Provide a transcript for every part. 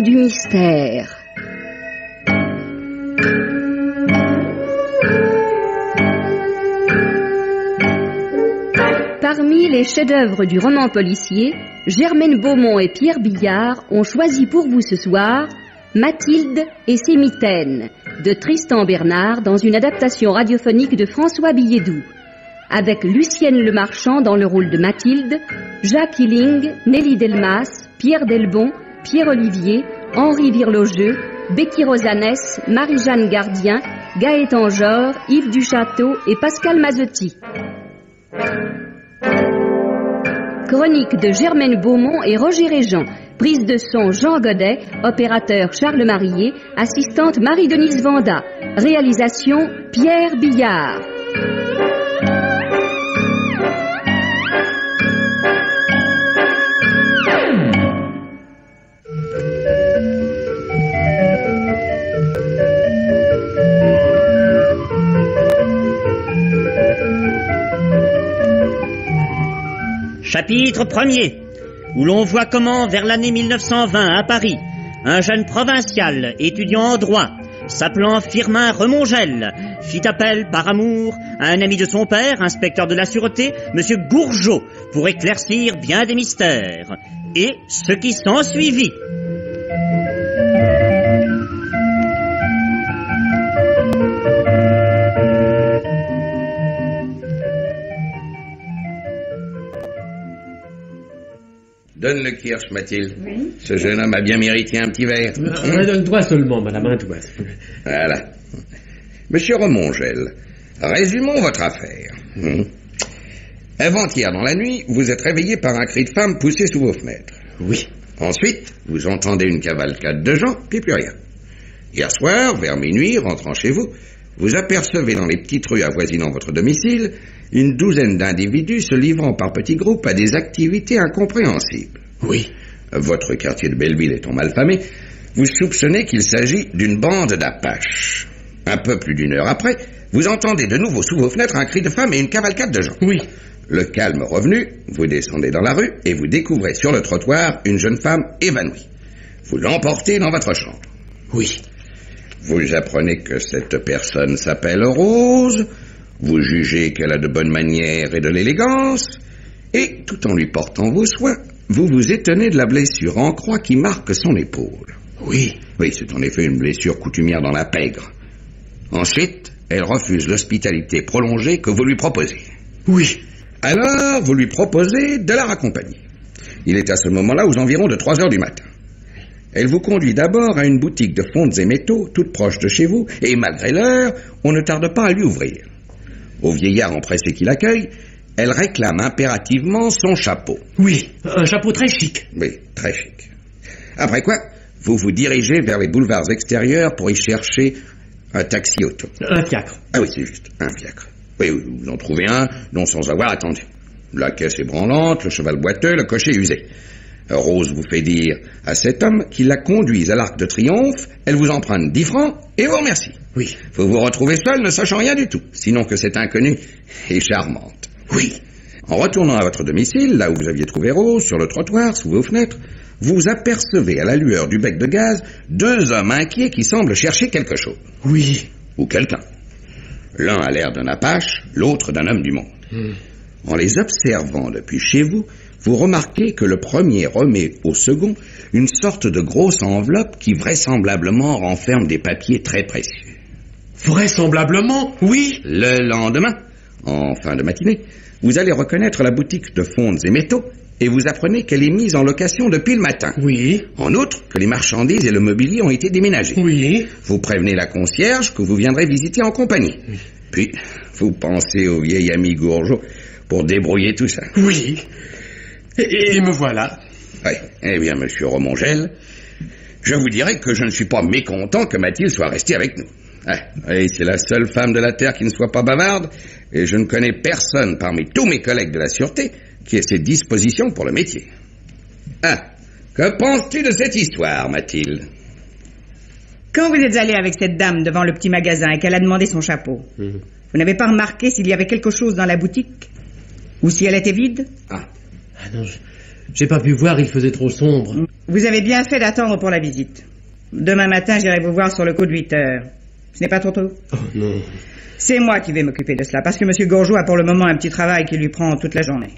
du mystère. Parmi les chefs-d'œuvre du roman policier, Germaine Beaumont et Pierre Billard ont choisi pour vous ce soir Mathilde et ses mitaines de Tristan Bernard dans une adaptation radiophonique de François Billedou, avec Lucienne Lemarchand dans le rôle de Mathilde, Jacques Hilling, Nelly Delmas, Pierre Delbon, Pierre Olivier, Henri Virlogeux, Becky Rosanès, Marie-Jeanne Gardien, Gaëtan Jor, Yves Duchâteau et Pascal Mazotti. Chronique de Germaine Beaumont et Roger Régent. Prise de son Jean Godet, opérateur Charles Marié, assistante Marie-Denise Vanda. Réalisation Pierre Billard. Chapitre 1er, où l'on voit comment, vers l'année 1920, à Paris, un jeune provincial, étudiant en droit, s'appelant Firmin Remongel, fit appel par amour à un ami de son père, inspecteur de la sûreté, monsieur Gourgeot, pour éclaircir bien des mystères, et ce qui s'ensuivit. Donne le kirsch, Mathilde. Oui. Ce jeune homme a bien mérité un petit verre. Un doigt seulement, madame, un doigt. Voilà. Monsieur Remongel, résumons votre affaire. Avant-hier dans la nuit, vous êtes réveillé par un cri de femme poussé sous vos fenêtres. Oui. Ensuite, vous entendez une cavalcade de gens, puis plus rien. Hier soir, vers minuit, rentrant chez vous, vous apercevez dans les petites rues avoisinant votre domicile une douzaine d'individus se livrant par petits groupes à des activités incompréhensibles. Oui. Votre quartier de Belleville étant mal famé, vous soupçonnez qu'il s'agit d'une bande d'apaches. Un peu plus d'une heure après, vous entendez de nouveau sous vos fenêtres un cri de femme et une cavalcade de gens. Oui. Le calme revenu, vous descendez dans la rue et vous découvrez sur le trottoir une jeune femme évanouie. Vous l'emportez dans votre chambre. Oui. Vous apprenez que cette personne s'appelle Rose, vous jugez qu'elle a de bonnes manières et de l'élégance, et tout en lui portant vos soins, vous vous étonnez de la blessure en croix qui marque son épaule. Oui. Oui, c'est en effet une blessure coutumière dans la pègre. Ensuite, elle refuse l'hospitalité prolongée que vous lui proposez. Oui. Alors, vous lui proposez de la raccompagner. Il est à ce moment-là aux environs de 3 heures du matin. Elle vous conduit d'abord à une boutique de fontes et métaux, toute proche de chez vous, et malgré l'heure, on ne tarde pas à lui ouvrir. Au vieillard empressé qui l'accueille, elle réclame impérativement son chapeau. Oui, un chapeau très chic. Oui, très chic. Après quoi, vous vous dirigez vers les boulevards extérieurs pour y chercher un taxi-auto. Un fiacre. Ah oui, c'est juste, un fiacre. Oui, vous en trouvez un, non sans avoir attendu. La caisse est branlante, le cheval boiteux, le cocher usé. Rose vous fait dire à cet homme qu'il la conduise à l'Arc de Triomphe, elle vous emprunte 10 francs et vous remercie. Oui. Vous vous retrouvez seul, ne sachant rien du tout, sinon que cette inconnue est charmante. Oui. En retournant à votre domicile, là où vous aviez trouvé Rose, sur le trottoir, sous vos fenêtres, vous apercevez à la lueur du bec de gaz 2 hommes inquiets qui semblent chercher quelque chose. Oui. Ou quelqu'un. L'un a l'air d'un apache, l'autre d'un homme du monde. En les observant depuis chez vous, vous remarquez que le premier remet au second une sorte de grosse enveloppe qui vraisemblablement renferme des papiers très précieux. Vraisemblablement, oui. Le lendemain, en fin de matinée, vous allez reconnaître la boutique de fontes et métaux et vous apprenez qu'elle est mise en location depuis le matin. Oui. En outre, que les marchandises et le mobilier ont été déménagés. Oui. Vous prévenez la concierge que vous viendrez visiter en compagnie. Oui. Puis, vous pensez au vieil ami Gourgeot pour débrouiller tout ça. Oui. Et me voilà. Oui. Eh bien, monsieur Remongel, je vous dirais que je ne suis pas mécontent que Mathilde soit restée avec nous. Oui, c'est la seule femme de la Terre qui ne soit pas bavarde, et je ne connais personne parmi tous mes collègues de la Sûreté qui ait ses dispositions pour le métier. Que penses-tu de cette histoire, Mathilde? Quand vous êtes allé avec cette dame devant le petit magasin et qu'elle a demandé son chapeau, vous n'avez pas remarqué s'il y avait quelque chose dans la boutique? Ou si elle était vide? Non, J'ai pas pu voir, il faisait trop sombre. Vous avez bien fait d'attendre pour la visite. Demain matin, j'irai vous voir sur le coup de 8 heures. Ce n'est pas trop tôt? Oh non. C'est moi qui vais m'occuper de cela, parce que M. Gourgeot a pour le moment un petit travail qui lui prend toute la journée.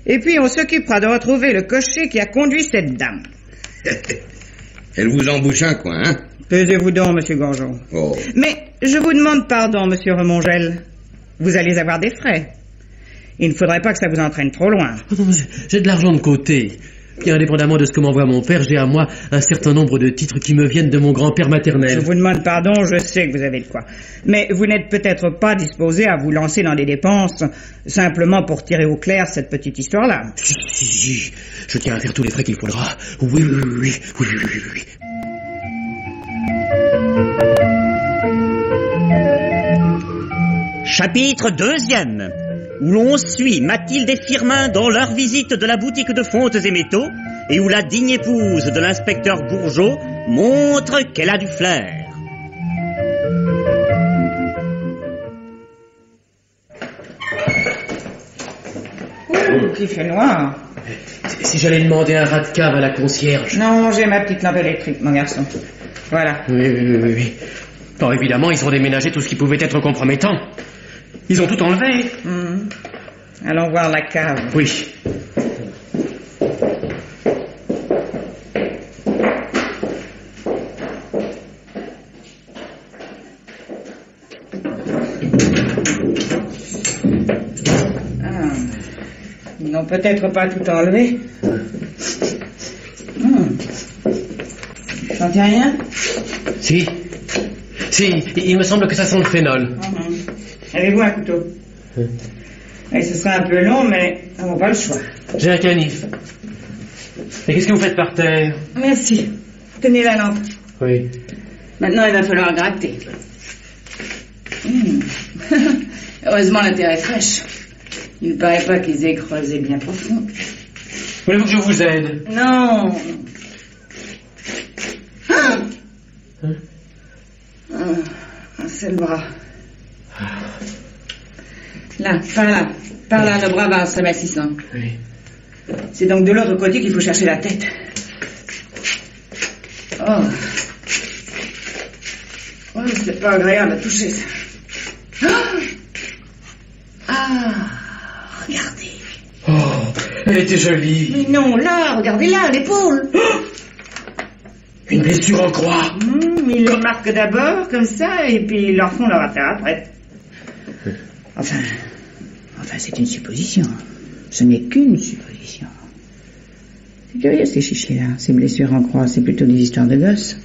Et puis, on s'occupera de retrouver le cocher qui a conduit cette dame. Elle vous embouche un coin, hein? Pesez-vous donc, M. Gourgeot. Oh. Mais je vous demande pardon, M. Remongel. Vous allez avoir des frais. Il ne faudrait pas que ça vous entraîne trop loin. Oh non, j'ai de l'argent de côté. Puis indépendamment de ce que m'envoie mon père, j'ai à moi un certain nombre de titres qui me viennent de mon grand-père maternel. Je vous demande pardon, je sais que vous avez de quoi. Mais vous n'êtes peut-être pas disposé à vous lancer dans des dépenses simplement pour tirer au clair cette petite histoire-là. Si, je tiens à faire tous les frais qu'il faudra. Oui. Chapitre 2e, où l'on suit Mathilde et Firmin dans leur visite de la boutique de fontes et métaux et où la digne épouse de l'inspecteur Gourgeot montre qu'elle a du flair. Qui fait noir. Si j'allais demander un rat de cave à la concierge. Non, j'ai ma petite lampe électrique, mon garçon. Voilà. Oui. Bon, évidemment, ils ont déménagé tout ce qui pouvait être compromettant. Ils ont tout enlevé. Allons voir la cave. Oui. Ils n'ont peut-être pas tout enlevé. Vous sentez rien? Si, il me semble que ça sent le phénol. Avez-vous un couteau? Et ce sera un peu long, mais on n'a pas le choix. J'ai un canif. Et qu'est-ce que vous faites par terre? Merci. Tenez la lampe. Oui. Maintenant, il va falloir gratter. Heureusement, la terre est fraîche. Il ne paraît pas qu'ils aient creusé bien profond. Voulez-vous que je vous aide? Non. C'est le bras. Là, par là, le bras va s'amincissant. Oui. C'est donc de l'autre côté qu'il faut chercher la tête. Oh, c'est pas agréable à toucher, ça. Regardez. Oh, elle était jolie. Mais non, là, regardez là, l'épaule. Une blessure en croix. Ils les marquent d'abord, comme ça, et puis ils leur font leur affaire après. Enfin, c'est une supposition. Ce n'est qu'une supposition. C'est curieux, ces chichis-là. Ces blessures en croix, c'est plutôt des histoires de gosses.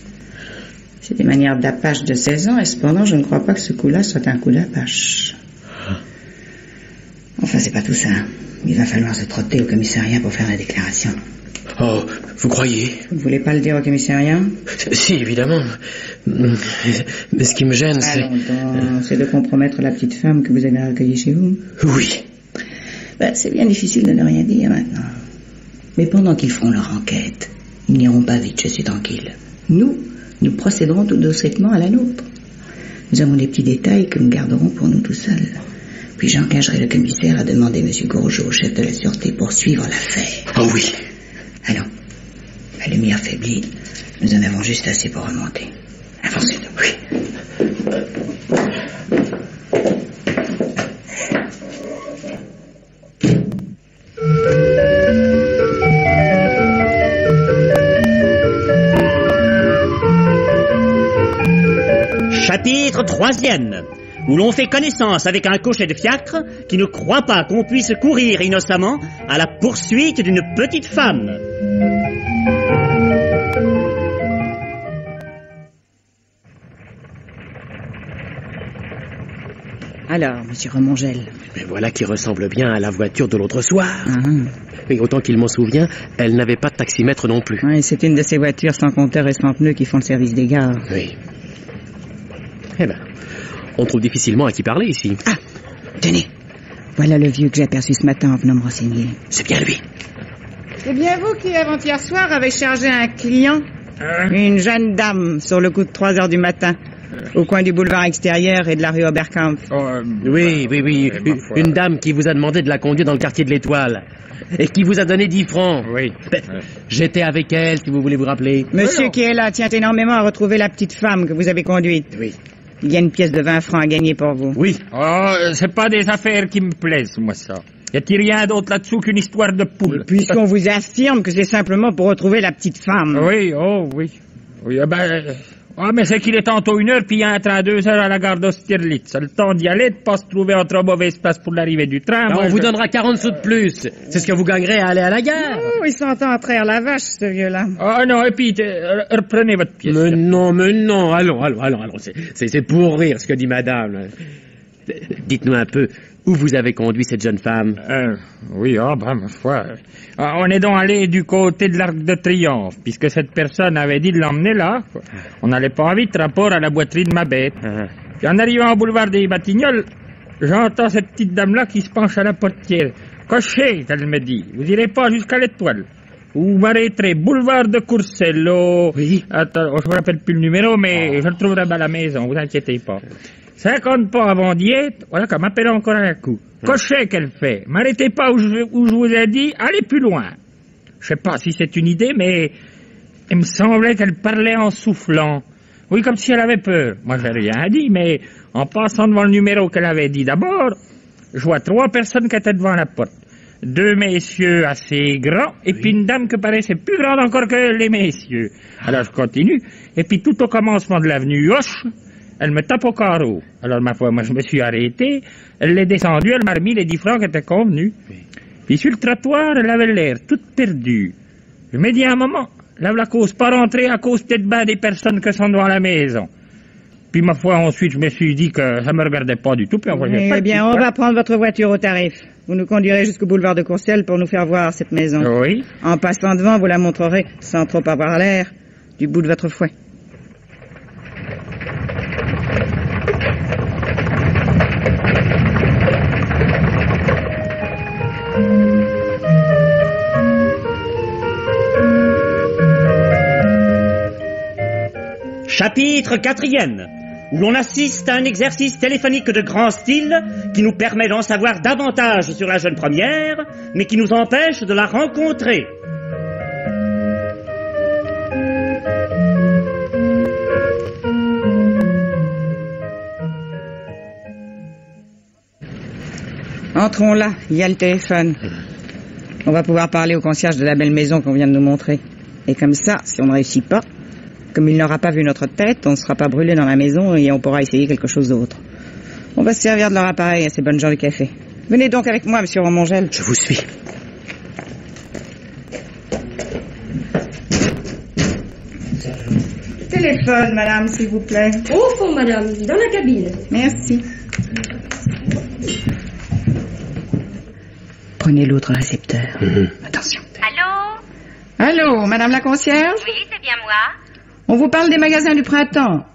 C'est des manières d'apache de 16 ans, et cependant, je ne crois pas que ce coup-là soit un coup d'apache. Enfin, c'est pas tout ça. Il va falloir se trotter au commissariat pour faire la déclaration. Oh, vous croyez? Vous ne voulez pas le dire au commissariat? Si, évidemment. Mais ce qui me gêne, c'est... C'est de compromettre la petite femme que vous avez recueillie chez vous? Oui. C'est bien difficile de ne rien dire maintenant. Mais pendant qu'ils feront leur enquête, ils n'iront pas vite, je suis tranquille. Nous procéderons tout doucement à la nôtre. Nous avons des petits détails que nous garderons pour nous tout seuls. Puis j'engagerai le commissaire à demander M. Gourgeot, chef de la sûreté, pour suivre l'affaire. Oh oui. Allons. La lumière faiblit. Nous en avons juste assez pour remonter. Avancez donc. Oui. Chapitre 3e, où l'on fait connaissance avec un cocher de fiacre qui ne croit pas qu'on puisse courir innocemment à la poursuite d'une petite femme. Alors, monsieur Remongel. Mais voilà qui ressemble bien à la voiture de l'autre soir. Et autant qu'il m'en souvient, elle n'avait pas de taximètre non plus. Oui, c'est une de ces voitures sans compteur et sans pneus qui font le service des gares. Oui. Eh ben, on trouve difficilement à qui parler ici. Ah, tenez. Voilà le vieux que j'ai aperçu ce matin en venant me renseigner. C'est bien lui. C'est bien vous qui, avant-hier soir, avez chargé un client? Une jeune dame, sur le coup de 3 heures du matin. Au coin du boulevard extérieur et de la rue Oberkampf. Oui. Une dame qui vous a demandé de la conduire dans le quartier de l'Étoile. Et qui vous a donné 10 francs. Oui. J'étais avec elle, si vous voulez vous rappeler. Monsieur qui est là tient énormément à retrouver la petite femme que vous avez conduite. Oui. Il y a une pièce de 20 francs à gagner pour vous. Oui. Oh, c'est pas des affaires qui me plaisent, moi, ça. Y a-t-il rien d'autre là-dessous qu'une histoire de poule? Puisqu'on vous affirme que c'est simplement pour retrouver la petite femme. Oui, Oui, mais c'est qu'il est tantôt 1h, puis il y a un train à 2 heures à la gare d'Austerlitz. C'est le temps d'y aller, de pas se trouver en trop mauvaise place pour l'arrivée du train. On vous donnera 40 sous de plus. C'est ce que vous gagnerez à aller à la gare. Oh, il s'entend à traire la vache, ce vieux-là. Oh non, et puis, reprenez votre pièce. Mais non, allons. C'est pour rire ce que dit madame. Dites-nous un peu, où vous avez conduit cette jeune femme? Ma foi. On est donc allé du côté de l'Arc de Triomphe, puisque cette personne avait dit de l'emmener là. Quoi. On n'allait pas vite, rapport à la boiterie de ma bête. Puis en arrivant au boulevard des Batignolles, j'entends cette petite dame-là qui se penche à la portière. Cochez, elle me dit, vous irez pas jusqu'à l'Étoile. Vous m'arrêterez, boulevard de Courcelles, Oui. Attends, je me rappelle plus le numéro, mais je le trouverai à la maison, vous inquiétez pas. 50 pas avant d'y être, voilà qu'elle m'appelle encore un coup. Cochet qu'elle fait. M'arrêtez pas où je vous ai dit, allez plus loin. Je sais pas si c'est une idée, mais il me semblait qu'elle parlait en soufflant. Oui, comme si elle avait peur. Moi, j'ai rien dit, mais en passant devant le numéro qu'elle avait dit d'abord, je vois 3 personnes qui étaient devant la porte. 2 messieurs assez grands, et puis une dame qui paraissait plus grande encore que les messieurs. Alors, je continue, et puis tout au commencement de l'avenue Hoche, elle me tape au carreau. Alors, ma foi, moi, je me suis arrêté. Elle est descendue, elle m'a remis les 10 francs qui étaient convenus. Puis sur le trottoir, elle avait l'air toute perdue. Je me dis à un moment, là, la cause pas rentrer à cause peut-être ben des personnes qui sont devant la maison. Puis, ma foi, ensuite, je me suis dit que ça me regardait pas du tout. Puis on va prendre votre voiture au tarif. Vous nous conduirez jusqu'au boulevard de Courcelles pour nous faire voir cette maison. Oui. En passant devant, vous la montrerez, sans trop avoir l'air, du bout de votre fouet. Chapitre 4e, où l'on assiste à un exercice téléphonique de grand style qui nous permet d'en savoir davantage sur la jeune première, mais qui nous empêche de la rencontrer. Entrons là, il y a le téléphone. On va pouvoir parler au concierge de la belle maison qu'on vient de nous montrer. Et comme ça, si on ne réussit pas, comme il n'aura pas vu notre tête, on ne sera pas brûlé dans la maison et on pourra essayer quelque chose d'autre. On va se servir de leur appareil à ces bonnes gens du café. Venez donc avec moi, monsieur Romongel. Je vous suis. Téléphone, madame, s'il vous plaît. Au fond, madame, dans la cabine. Merci. Prenez l'autre récepteur. Attention. Allô, madame la concierge? Oui, c'est bien moi. On vous parle des magasins du printemps.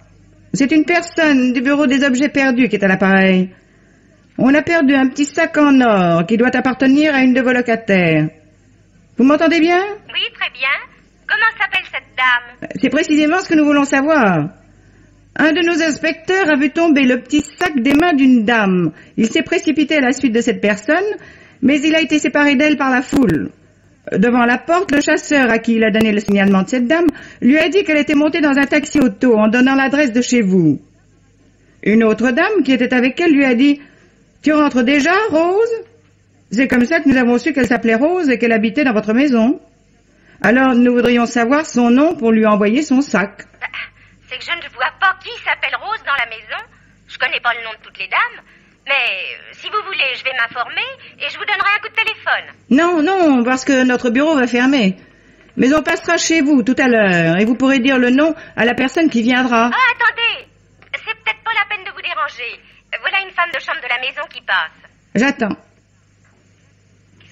C'est une personne du bureau des objets perdus qui est à l'appareil. On a perdu un petit sac en or qui doit appartenir à une de vos locataires. Vous m'entendez bien? Oui, très bien. Comment s'appelle cette dame? C'est précisément ce que nous voulons savoir. Un de nos inspecteurs a vu tomber le petit sac des mains d'une dame. Il s'est précipité à la suite de cette personne, mais il a été séparé d'elle par la foule. Devant la porte, le chasseur à qui il a donné le signalement de cette dame lui a dit qu'elle était montée dans un taxi auto en donnant l'adresse de chez vous. Une autre dame qui était avec elle lui a dit « Tu rentres déjà, Rose ?» C'est comme ça que nous avons su qu'elle s'appelait Rose et qu'elle habitait dans votre maison. Alors nous voudrions savoir son nom pour lui envoyer son sac. C'est que je ne vois pas qui s'appelle Rose dans la maison. Je connais pas le nom de toutes les dames. Mais si vous voulez, je vais m'informer et je vous donnerai un coup de téléphone. Non, parce que notre bureau va fermer. Mais on passera chez vous tout à l'heure et vous pourrez dire le nom à la personne qui viendra. Ah, attendez. C'est peut-être pas la peine de vous déranger. Voilà une femme de chambre de la maison qui passe. J'attends.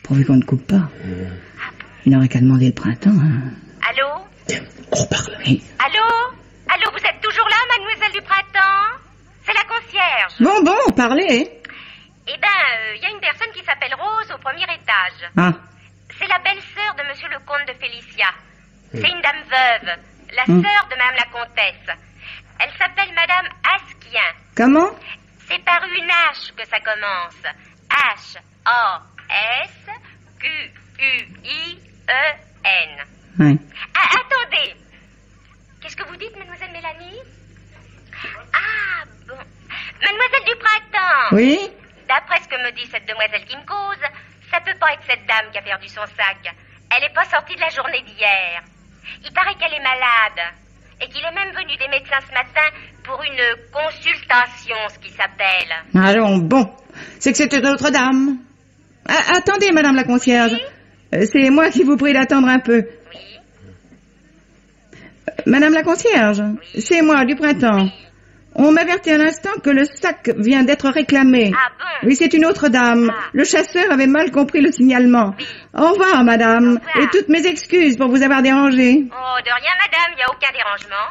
Pourvu qu'on ne coupe pas. Il n'aurait qu'à demander le printemps. Allô? On parle. Oui. Allô, vous êtes toujours là, mademoiselle du printemps? C'est la concierge. Bon, parlez. Eh ben, il y a une personne qui s'appelle Rose au premier étage. Ah. C'est la belle-sœur de monsieur le comte de Félicia. C'est une dame veuve, la sœur de madame la comtesse. Elle s'appelle Madame Asquien. Comment? C'est par une H que ça commence. H-A-S-Q-U-I-E-N. Oui. Ah, attendez. Qu'est-ce que vous dites, mademoiselle Mélanie? Ah, bon. Mademoiselle du Printemps. Oui? D'après ce que me dit cette demoiselle qui me cause, ça peut pas être cette dame qui a perdu son sac. Elle est pas sortie de la journée d'hier. Il paraît qu'elle est malade. Et qu'il est même venu des médecins ce matin pour une consultation, ce qui s'appelle. Allons, bon. C'est que c'était notre dame. Ah, attendez, madame la concierge. Oui? C'est moi qui vous prie d'attendre un peu. Oui. Madame la concierge, c'est moi, du Printemps. On m'avertit à l'instant que le sac vient d'être réclamé. Ah bon? Oui, c'est une autre dame. Ah. Le chasseur avait mal compris le signalement. Oui. Au revoir, madame. Au revoir. Et toutes mes excuses pour vous avoir dérangé. Oh, de rien, madame, il n'y a aucun dérangement.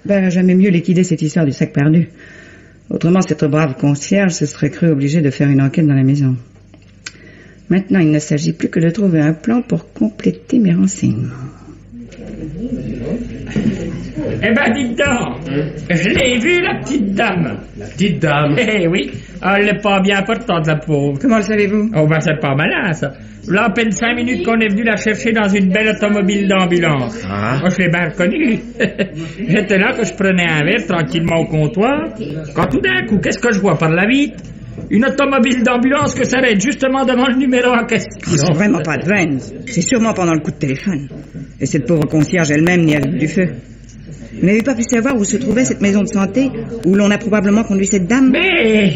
Ben, jamais mieux liquider cette histoire du sac perdu. Autrement, cette brave concierge se serait cru obligée de faire une enquête dans la maison. Maintenant, il ne s'agit plus que de trouver un plan pour compléter mes renseignements. Eh ben, dites donc, je l'ai vue, la petite dame. La petite dame. Eh oui, elle n'est pas bien portante, la pauvre. Comment le savez-vous? Oh ben, c'est pas malin, ça. Là, à peine 5 minutes qu'on est venu la chercher dans une belle automobile d'ambulance. Ah. Moi, je l'ai bien reconnue. J'étais là que je prenais un verre tranquillement au comptoir, quand tout d'un coup, qu'est-ce que je vois par la vitre? Une automobile d'ambulance que s'arrête justement devant le numéro en question. C'est vraiment pas de veine. C'est sûrement pendant le coup de téléphone. Et cette pauvre concierge elle-même n'y a vu du feu. Vous n'avez pas pu savoir où se trouvait cette maison de santé où l'on a probablement conduit cette dame? Mais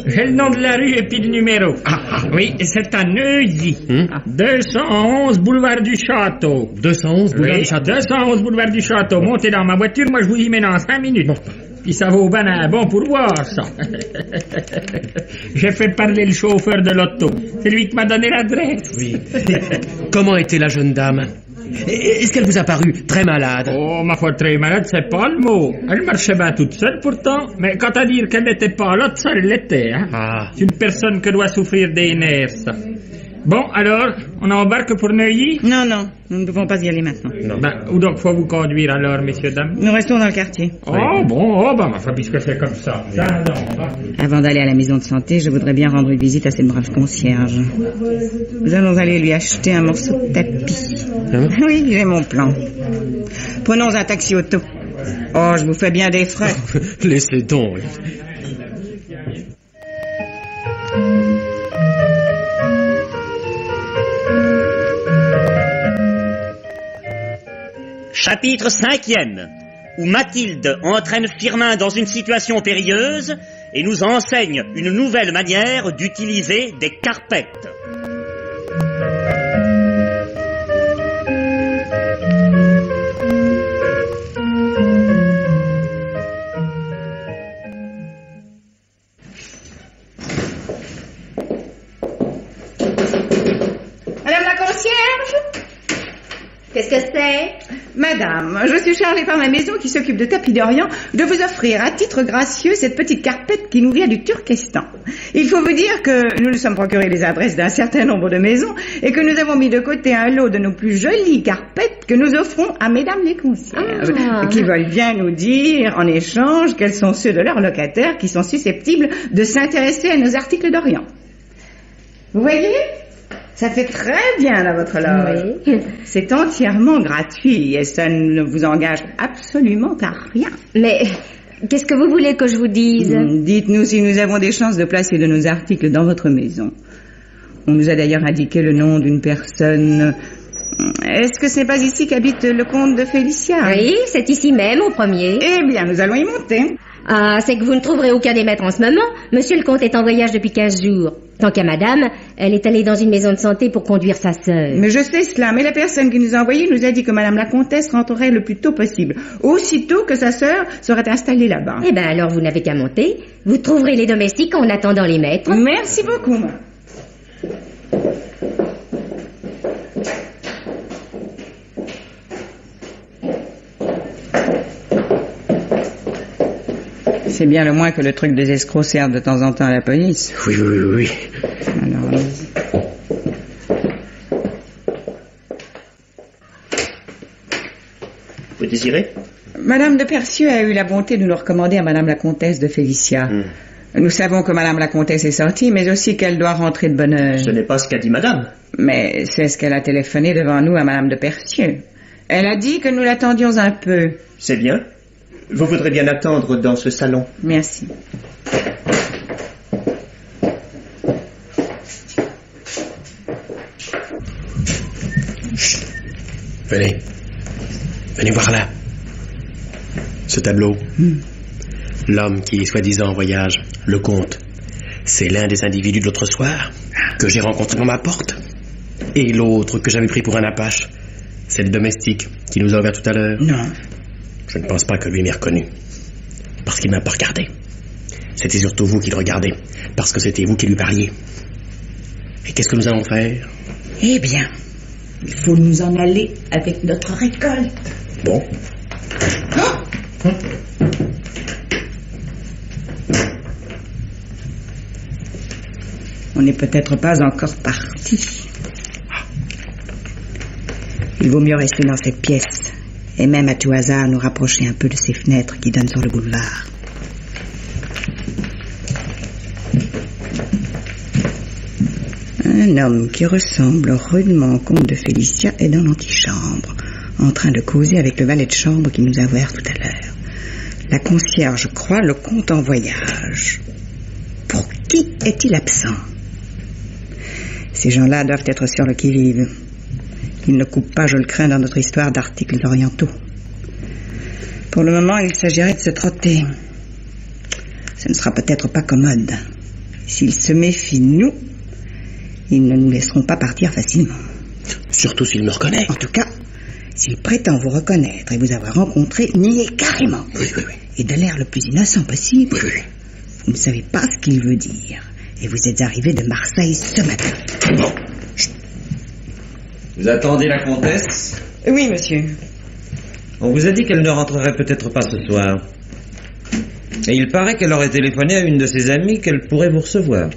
j'ai le nom de la rue et puis le numéro. Oui, c'est à Neuilly. 211 boulevard du Château. 211 boulevard Oui, du Château. 211 boulevard du Château. Montez dans ma voiture, moi je vous y mets dans 5 minutes. Puis ça vaut ben un bon pourboire, ça. J'ai fait parler le chauffeur de l'auto. C'est lui qui m'a donné l'adresse. Oui. Comment était la jeune dame? Est-ce qu'elle vous a paru très malade? Oh, ma foi, très malade, c'est pas le mot. Elle marchait bien toute seule pourtant, mais quant à dire qu'elle n'était pas là, ça, elle l'était, hein. Ah. C'est une personne que doit souffrir des nerfs, ça. Bon, alors, on embarque pour Neuilly? Non, non, nous ne pouvons pas y aller maintenant. Ben, où donc faut vous conduire alors, messieurs, dames? Nous restons dans le quartier. Oh, bon, oh, ben, ma foi, puisque c'est comme ça. Ça, non, hein. Avant d'aller à la maison de santé, je voudrais bien rendre une visite à cette brave concierge. Nous allons aller lui acheter un morceau de tapis. Oui, j'ai mon plan. Prenons un taxi auto. Oh, je vous fais bien des frais. Laissez donc. Chapitre 5e, où Mathilde entraîne Firmin dans une situation périlleuse et nous enseigne une nouvelle manière d'utiliser des carpettes. Madame la concierge? Qu'est-ce que c'est? Madame, je suis chargée par ma maison qui s'occupe de tapis d'Orient de vous offrir à titre gracieux cette petite carpette qui nous vient du Turkestan. Il faut vous dire que nous nous sommes procurés les adresses d'un certain nombre de maisons et que nous avons mis de côté un lot de nos plus jolies carpettes que nous offrons à mesdames les concierges qui veulent bien nous dire en échange quels sont ceux de leurs locataires qui sont susceptibles de s'intéresser à nos articles d'Orient. Vous voyez? Ça fait très bien dans votre loge. Oui. C'est entièrement gratuit et ça ne vous engage absolument à rien. Mais qu'est-ce que vous voulez que je vous dise? Dites-nous si nous avons des chances de placer de nos articles dans votre maison. On nous a d'ailleurs indiqué le nom d'une personne. Est-ce que ce n'est pas ici qu'habite le comte de Félicia? Oui, c'est ici même, au premier. Eh bien, nous allons y monter. Ah, c'est que vous ne trouverez aucun des maîtres en ce moment. Monsieur le comte est en voyage depuis 15 jours. Tant qu'à madame, elle est allée dans une maison de santé pour conduire sa sœur. Mais je sais cela, mais la personne qui nous a envoyé nous a dit que madame la comtesse rentrerait le plus tôt possible, aussitôt que sa sœur serait installée là-bas. Eh ben alors vous n'avez qu'à monter. Vous trouverez les domestiques en attendant les maîtres. Merci beaucoup. C'est bien le moins que le truc des escrocs serve de temps en temps à la police. Oui. Alors, allons-y. Vous désirez? Madame de Percieux a eu la bonté de nous recommander à Madame la Comtesse de Félicia. Nous savons que Madame la Comtesse est sortie, mais aussi qu'elle doit rentrer de bonne heure. Ce n'est pas ce qu'a dit Madame. Mais c'est ce qu'elle a téléphoné devant nous à Madame de Percieux. Elle a dit que nous l'attendions un peu. C'est bien. Vous voudrez bien attendre dans ce salon. Merci. Venez. Venez voir là. Ce tableau. L'homme qui est soi-disant en voyage, le comte, c'est l'un des individus de l'autre soir que j'ai rencontré dans ma porte. Et l'autre que j'avais pris pour un apache, c'est le domestique qui nous a ouvert tout à l'heure. Non. Je ne pense pas que lui m'ait reconnu. Parce qu'il ne m'a pas regardé. C'était surtout vous qui le regardez. Parce que c'était vous qui lui parliez. Et qu'est-ce que nous allons faire? Eh bien, il faut nous en aller avec notre récolte. Bon. Oh! On n'est peut-être pas encore parti. Il vaut mieux rester dans cette pièce et même à tout hasard nous rapprocher un peu de ces fenêtres qui donnent sur le boulevard. Un homme qui ressemble rudement au comte de Félicia est dans l'antichambre, en train de causer avec le valet de chambre qui nous a ouvert tout à l'heure. La concierge croit le comte en voyage. Pour qui est-il absent? Ces gens-là doivent être sur le qui-vive. Ils ne coupent pas, je le crains, dans notre histoire d'articles orientaux. Pour le moment, il s'agirait de se trotter. Ce ne sera peut-être pas commode. S'ils se méfient de nous, ils ne nous laisseront pas partir facilement. Surtout s'il me reconnaît. En tout cas, s'il prétend vous reconnaître et vous avoir rencontré, niez carrément. Oui. Et de l'air le plus innocent possible. Oui. Vous ne savez pas ce qu'il veut dire. Et vous êtes arrivé de Marseille ce matin. Bon. Vous attendez la comtesse? Oui, monsieur. On vous a dit qu'elle ne rentrerait peut-être pas ce soir. Et il paraît qu'elle aurait téléphoné à une de ses amies qu'elle pourrait vous recevoir.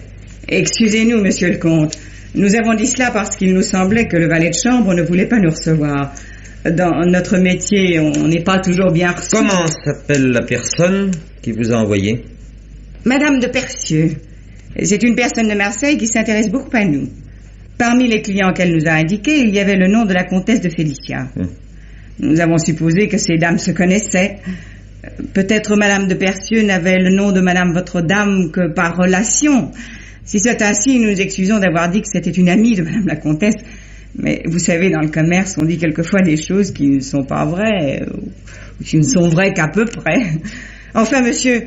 Excusez-nous, monsieur le comte. Nous avons dit cela parce qu'il nous semblait que le valet de chambre ne voulait pas nous recevoir. Dans notre métier, on n'est pas toujours bien reçu. Comment s'appelle la personne qui vous a envoyé? Madame de Percieux. C'est une personne de Marseille qui s'intéresse beaucoup à nous. Parmi les clients qu'elle nous a indiqués, il y avait le nom de la comtesse de Félicia. Nous avons supposé que ces dames se connaissaient. Peut-être Madame de Percieux n'avait le nom de Madame votre dame que par relation. Si c'est ainsi, nous nous excusons d'avoir dit que c'était une amie de Madame la comtesse. Mais vous savez, dans le commerce, on dit quelquefois des choses qui ne sont pas vraies, ou qui ne sont vraies qu'à peu près. Enfin, monsieur,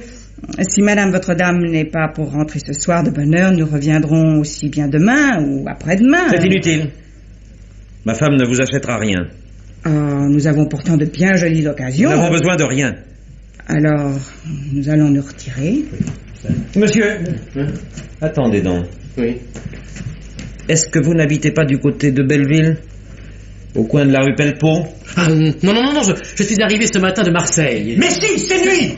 si Madame votre dame n'est pas pour rentrer ce soir de bonne heure, nous reviendrons aussi bien demain ou après-demain. C'est inutile. Ma femme ne vous achètera rien. Oh, nous avons pourtant de bien jolies occasions. Nous n'avons besoin de rien. Alors, nous allons nous retirer. Monsieur, attendez donc. Oui. Est-ce que vous n'habitez pas du côté de Belleville? Au coin de la rue Pellepot? Ah, non, je suis arrivé ce matin de Marseille. Mais si, c'est nuit!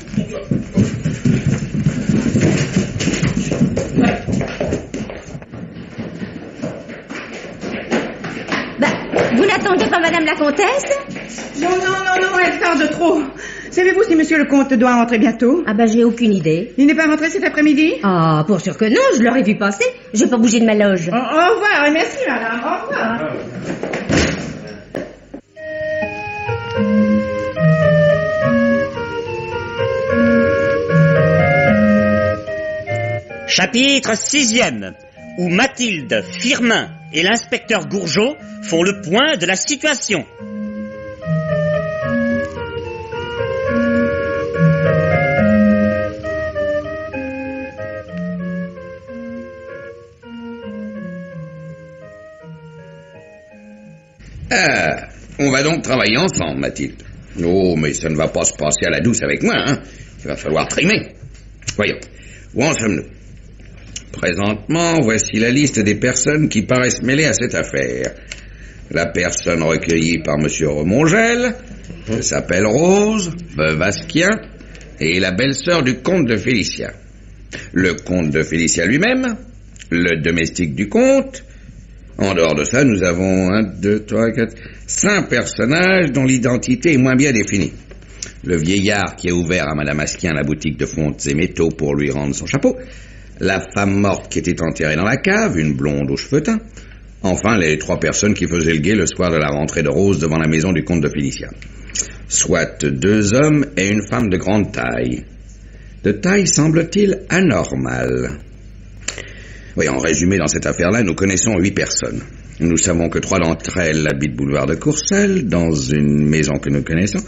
Vous n'attendez pas Madame la Comtesse? Non, elle tarde trop. Savez-vous si monsieur le comte doit rentrer bientôt? Ah j'ai aucune idée. Il n'est pas rentré cet après-midi? Ah, pour sûr que non, je l'aurais vu passer. J'ai pas bougé de ma loge. Au revoir et merci madame, au revoir. Chapitre 6e, où Mathilde, Firmin et l'inspecteur Gourgeot font le point de la situation. Ah, on va donc travailler ensemble, Mathilde. Oh, mais ça ne va pas se passer à la douce avec moi, hein. Il va falloir trimer. Voyons, où en sommes-nous? Présentement, voici la liste des personnes qui paraissent mêlées à cette affaire. La personne recueillie par M. Remongel, s'appelle Rose, veuve Asquien, et la belle-sœur du comte de Félicia. Le comte de Félicia lui-même, le domestique du comte. En dehors de ça, nous avons 1, 2, 3, 4... 5 personnages dont l'identité est moins bien définie. Le vieillard qui a ouvert à Madame Asquin la boutique de fontes et métaux pour lui rendre son chapeau. La femme morte qui était enterrée dans la cave, une blonde aux cheveux teints. Enfin, les 3 personnes qui faisaient le guet le soir de la rentrée de Rose devant la maison du comte de Félicia. Soit 2 hommes et une femme de grande taille. De taille, semble-t-il, anormale. Oui, en résumé, dans cette affaire-là, nous connaissons 8 personnes. Nous savons que 3 d'entre elles habitent boulevard de Courcelles, dans une maison que nous connaissons,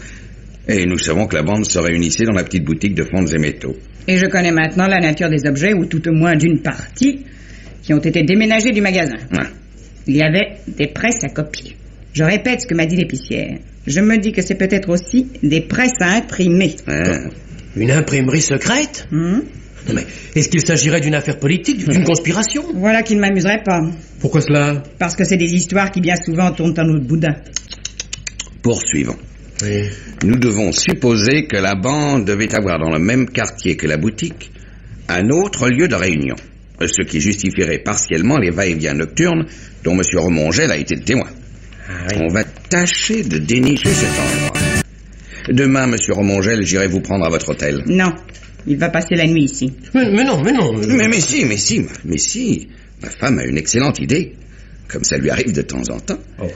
et nous savons que la bande se réunissait dans la petite boutique de fontes et métaux. Et je connais maintenant la nature des objets, ou tout au moins d'une partie, qui ont été déménagés du magasin. Ah. Il y avait des presses à copier. Je répète ce que m'a dit l'épicière. Je me dis que c'est peut-être aussi des presses à imprimer. Ah. Une imprimerie secrète? Non, mais est-ce qu'il s'agirait d'une affaire politique, d'une conspiration? Voilà qui ne m'amuserait pas. Pourquoi cela? Parce que c'est des histoires qui bien souvent tournent en eau de boudin. Poursuivons. Oui. Nous devons supposer que la bande devait avoir dans le même quartier que la boutique un autre lieu de réunion, ce qui justifierait partiellement les va-et-vient nocturnes dont M. Remongel a été le témoin. Ah, oui. On va tâcher de dénicher cet endroit. Demain, M. Remongel, j'irai vous prendre à votre hôtel. Non, il va passer la nuit ici. Mais non. Mais si. Ma femme a une excellente idée, comme ça lui arrive de temps en temps. Oh.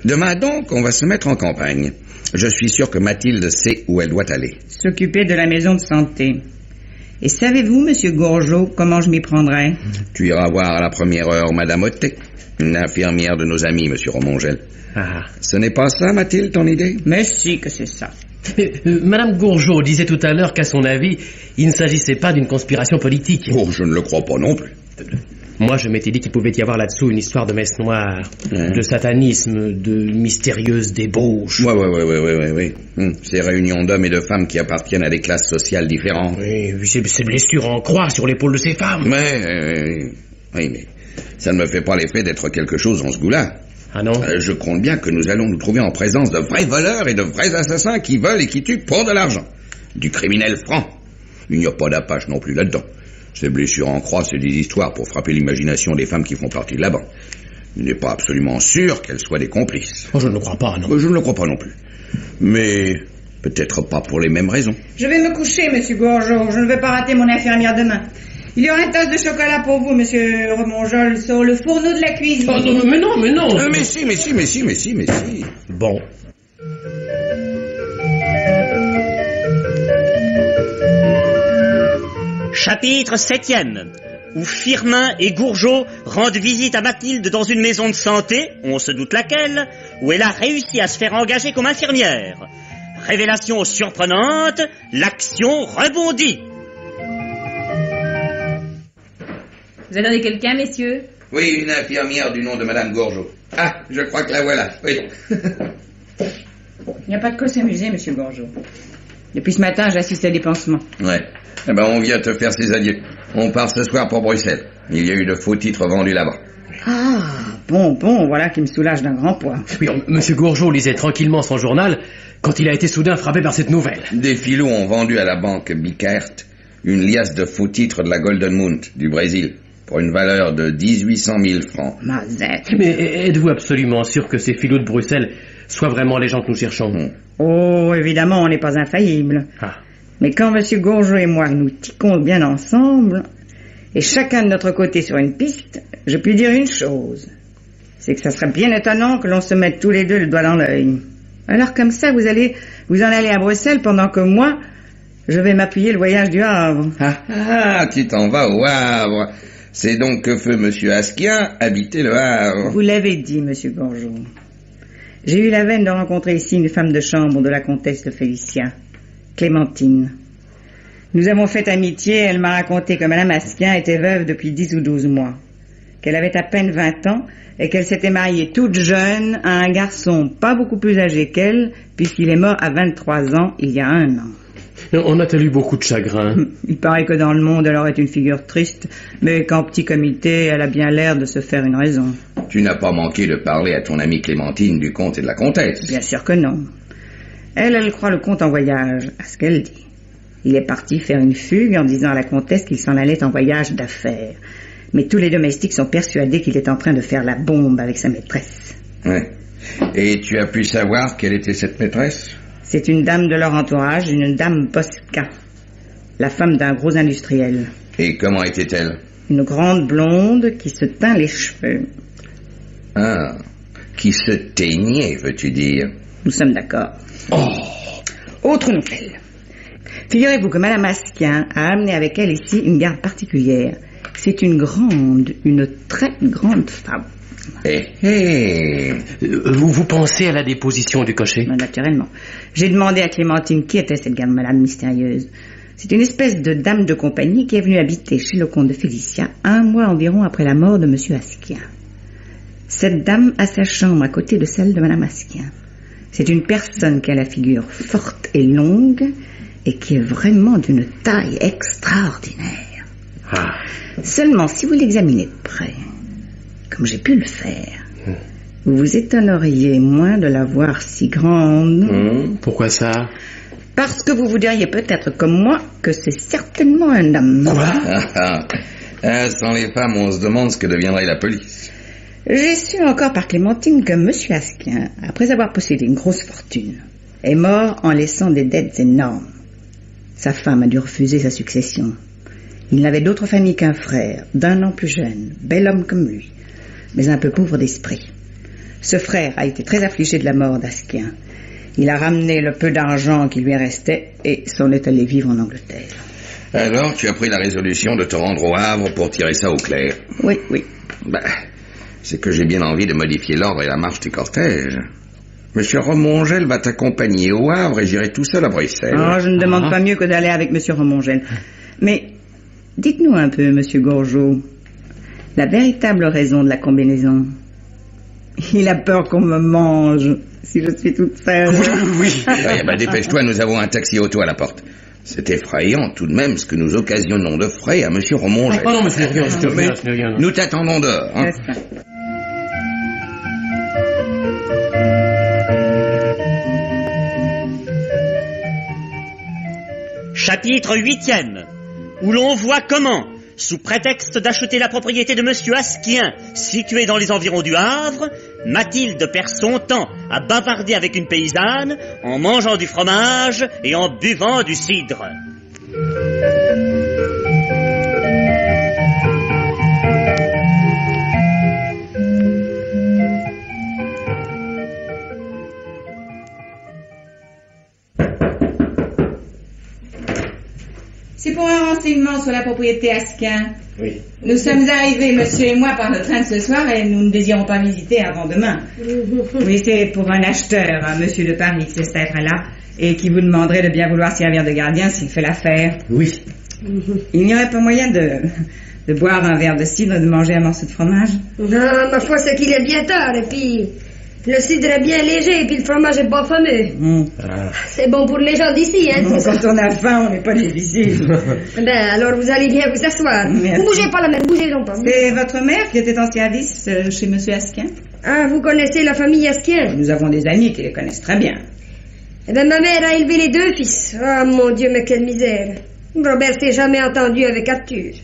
Demain donc, on va se mettre en campagne. Je suis sûr que Mathilde sait où elle doit aller. S'occuper de la maison de santé. Et savez-vous, Monsieur Gourgeot, comment je m'y prendrais? Tu iras voir à la première heure Madame Ottet, une infirmière de nos amis, Monsieur Remongel. Ah. Ce n'est pas ça, Mathilde, ton idée? Mais si que c'est ça. Madame Gourgeot disait tout à l'heure qu'à son avis, il ne s'agissait pas d'une conspiration politique. Oh, je ne le crois pas non plus. Moi, je m'étais dit qu'il pouvait y avoir là-dessous une histoire de messe noire, de satanisme, de mystérieuse débauche. Oui. Ces réunions d'hommes et de femmes qui appartiennent à des classes sociales différentes. Oui, ces blessures en croix sur l'épaule de ces femmes. Oui, mais ça ne me fait pas l'effet d'être quelque chose dans ce goût-là. Ah non? Je compte bien que nous allons nous trouver en présence de vrais voleurs et de vrais assassins qui volent et qui tuent pour de l'argent. Du criminel franc. Il n'y a pas d'apache non plus là-dedans. Ces blessures en croix, c'est des histoires pour frapper l'imagination des femmes qui font partie de la bande. Il n'est pas absolument sûr qu'elles soient des complices. Oh, je ne le crois pas, non. Je ne le crois pas non plus. Mais peut-être pas pour les mêmes raisons. Je vais me coucher, Monsieur Gourgeot. Je ne vais pas rater mon infirmière demain. Il y aura une tasse de chocolat pour vous, Monsieur Remongel, sur le fourneau de la cuisine. Oh, non, mais non. Mais si. Bon. Chapitre 7e, où Firmin et Gourgeot rendent visite à Mathilde dans une maison de santé, on se doute laquelle, où elle a réussi à se faire engager comme infirmière. Révélation surprenante, l'action rebondit. Vous attendez quelqu'un, messieurs? Oui, une infirmière du nom de Madame Gourgeot. Ah, je crois que la voilà, oui. Il n'y a pas de quoi s'amuser, Monsieur Gourgeot. Depuis ce matin, j'assiste à des pansements. Ouais. Eh ben, on vient te faire ses adieux. On part ce soir pour Bruxelles. Il y a eu de faux titres vendus là-bas. Ah, bon, voilà qui me soulage d'un grand poids. Oui, Monsieur Gourgeot lisait tranquillement son journal quand il a été soudain frappé par cette nouvelle. Des filous ont vendu à la banque Bickert une liasse de faux titres de la Golden Moon du Brésil pour une valeur de 1800 000 francs. Mazette. Mais êtes-vous absolument sûr que ces filous de Bruxelles soient vraiment les gens que nous cherchons? Oh, évidemment, on n'est pas infaillible. Ah. Mais quand Monsieur Gourgeot et moi nous tiquons bien ensemble, et chacun de notre côté sur une piste, je puis dire une chose. C'est que ça serait bien étonnant que l'on se mette tous les deux le doigt dans l'œil. Alors comme ça, vous en allez à Bruxelles pendant que moi, je vais m'appuyer le voyage du Havre. Ah, tu t'en vas au Havre. C'est donc que feu Monsieur Asquin habitait le Havre. Vous l'avez dit, Monsieur Gourgeot. J'ai eu la veine de rencontrer ici une femme de chambre de la comtesse de Félicia, Clémentine. Nous avons fait amitié, elle m'a raconté que Madame Asquin était veuve depuis 10 ou 12 mois, qu'elle avait à peine 20 ans et qu'elle s'était mariée toute jeune à un garçon pas beaucoup plus âgé qu'elle, puisqu'il est mort à 23 ans il y a 1 an. On a-t-elle eu beaucoup de chagrin? Il paraît que dans le monde, elle aurait une figure triste, mais qu'en petit comité, elle a bien l'air de se faire une raison. Tu n'as pas manqué de parler à ton amie Clémentine du comte et de la comtesse? Bien sûr que non. Elle croit le comte en voyage, à ce qu'elle dit. Il est parti faire une fugue en disant à la comtesse qu'il s'en allait en voyage d'affaires. Mais tous les domestiques sont persuadés qu'il est en train de faire la bombe avec sa maîtresse. Ouais. Et tu as pu savoir quelle était cette maîtresse? C'est une dame de leur entourage, une dame Bosca, la femme d'un gros industriel. Et comment était-elle? Une grande blonde qui se teint les cheveux. Ah, qui se teignait, veux-tu dire? Nous sommes d'accord. Oh! Autre nouvelle. Figurez-vous que Madame Asquin a amené avec elle ici une garde particulière. C'est une très grande femme. Vous pensez à la déposition du cocher? Naturellement. J'ai demandé à Clémentine qui était cette garde malade mystérieuse. C'est une espèce de dame de compagnie qui est venue habiter chez le comte de Félicia 1 mois environ après la mort de Monsieur Asquin. Cette dame a sa chambre à côté de celle de Madame Asquin. C'est une personne qui a la figure forte et longue et qui est vraiment d'une taille extraordinaire. Ah. Seulement, si vous l'examinez de près, comme j'ai pu le faire, vous vous étonneriez moins de la voir si grande. Pourquoi ça? Parce que vous vous diriez peut-être comme moi que c'est certainement un homme. Quoi? Sans les femmes, on se demande ce que deviendrait la police. J'ai su encore par Clémentine que Monsieur Asquin, après avoir possédé une grosse fortune, est mort en laissant des dettes énormes. Sa femme a dû refuser sa succession. Il n'avait d'autre famille qu'un frère, d'1 an plus jeune, bel homme comme lui, mais un peu pauvre d'esprit. Ce frère a été très affligé de la mort d'Asquin. Il a ramené le peu d'argent qui lui restait et s'en est allé vivre en Angleterre. Alors, tu as pris la résolution de te rendre au Havre pour tirer ça au clair? Oui. C'est que j'ai bien envie de modifier l'ordre et la marche du cortège. Monsieur Remongel va t'accompagner au Havre et j'irai tout seul à Bruxelles. Oh, je ne demande pas mieux que d'aller avec Monsieur Remongel. Mais dites-nous un peu, Monsieur Gourgeot, la véritable raison de la combinaison. Il a peur qu'on me mange si je suis toute seule. Oui. Dépêche-toi, nous avons un taxi auto à la porte. C'est effrayant tout de même ce que nous occasionnons de frais à Monsieur Remongel. Oh non, mais ce n'est rien, ce n'est rien. Nous t'attendons dehors. Hein. Chapitre 8e, où l'on voit comment, sous prétexte d'acheter la propriété de Monsieur Asquin, située dans les environs du Havre, Mathilde perd son temps à bavarder avec une paysanne, en mangeant du fromage et en buvant du cidre. C'est pour un renseignement sur la propriété Asquin. Oui. Nous sommes arrivés, monsieur et moi, par le train de ce soir et nous ne désirons pas visiter avant demain. Oui, c'est pour un acheteur, un monsieur de Paris, qui c'est là, et qui vous demanderait de bien vouloir servir de gardien s'il fait l'affaire. Oui. Il n'y aurait pas moyen de boire un verre de cidre et de manger un morceau de fromage? Non, ma foi, c'est qu'il est bien tard, et puis le cidre est bien léger, et puis le fromage est pas fameux. C'est bon pour les gens d'ici, hein. Quand on a faim, on n'est pas difficile. Alors vous allez bien vous asseoir. Merci. Bougez pas la mère, bougez donc pas. C'est votre mère qui était en service chez monsieur Asquin? Ah, vous connaissez la famille Asquin? Nous avons des amis qui les connaissent très bien. Eh bien, ma mère a élevé les 2 fils. Ah, mon Dieu, mais quelle misère. Robert s'est jamais entendu avec Arthur.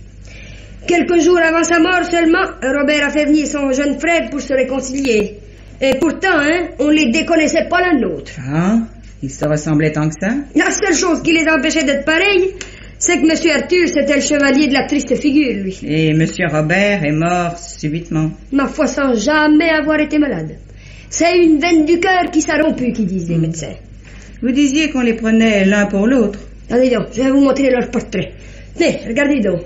Quelques jours avant sa mort seulement, Robert a fait venir son jeune frère pour se réconcilier. Et pourtant, hein, on les déconnaissait pas l'un de l'autre. Ah, ils se ressemblaient tant que ça? La seule chose qui les empêchait d'être pareils, c'est que monsieur Arthur, c'était le chevalier de la triste figure, lui. Et monsieur Robert est mort subitement. Ma foi, sans jamais avoir été malade. C'est une veine du cœur qui s'est rompue, qui disent les médecins. Vous disiez qu'on les prenait l'un pour l'autre. Allez donc, je vais vous montrer leur portrait. Tenez, regardez donc.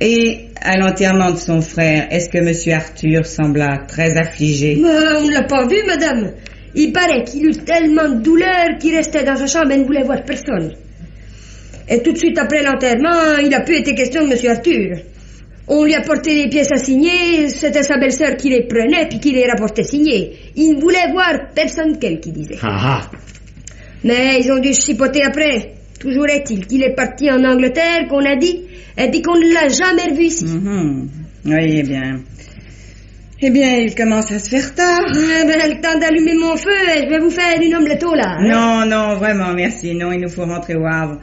Et à l'enterrement de son frère, est-ce que monsieur Arthur sembla très affligé? On ne l'a pas vu, madame. Il paraît qu'il eut tellement de douleur qu'il restait dans sa chambre et ne voulait voir personne. Et tout de suite après l'enterrement, il a pu été question de monsieur Arthur. On lui a porté des pièces à signer, c'était sa belle-sœur qui les prenait puis qui les rapportait signées. Il ne voulait voir personne qu'elle, qui disait. Mais ils ont dû se chipoter après. Toujours est-il qu'il est parti en Angleterre, qu'on a dit, et puis qu'on ne l'a jamais revu ici. Oui, bien. Eh bien, il commence à se faire tard. Le temps d'allumer mon feu, et je vais vous faire une omelette au lard. Non, vraiment, merci. Non, il nous faut rentrer au Havre.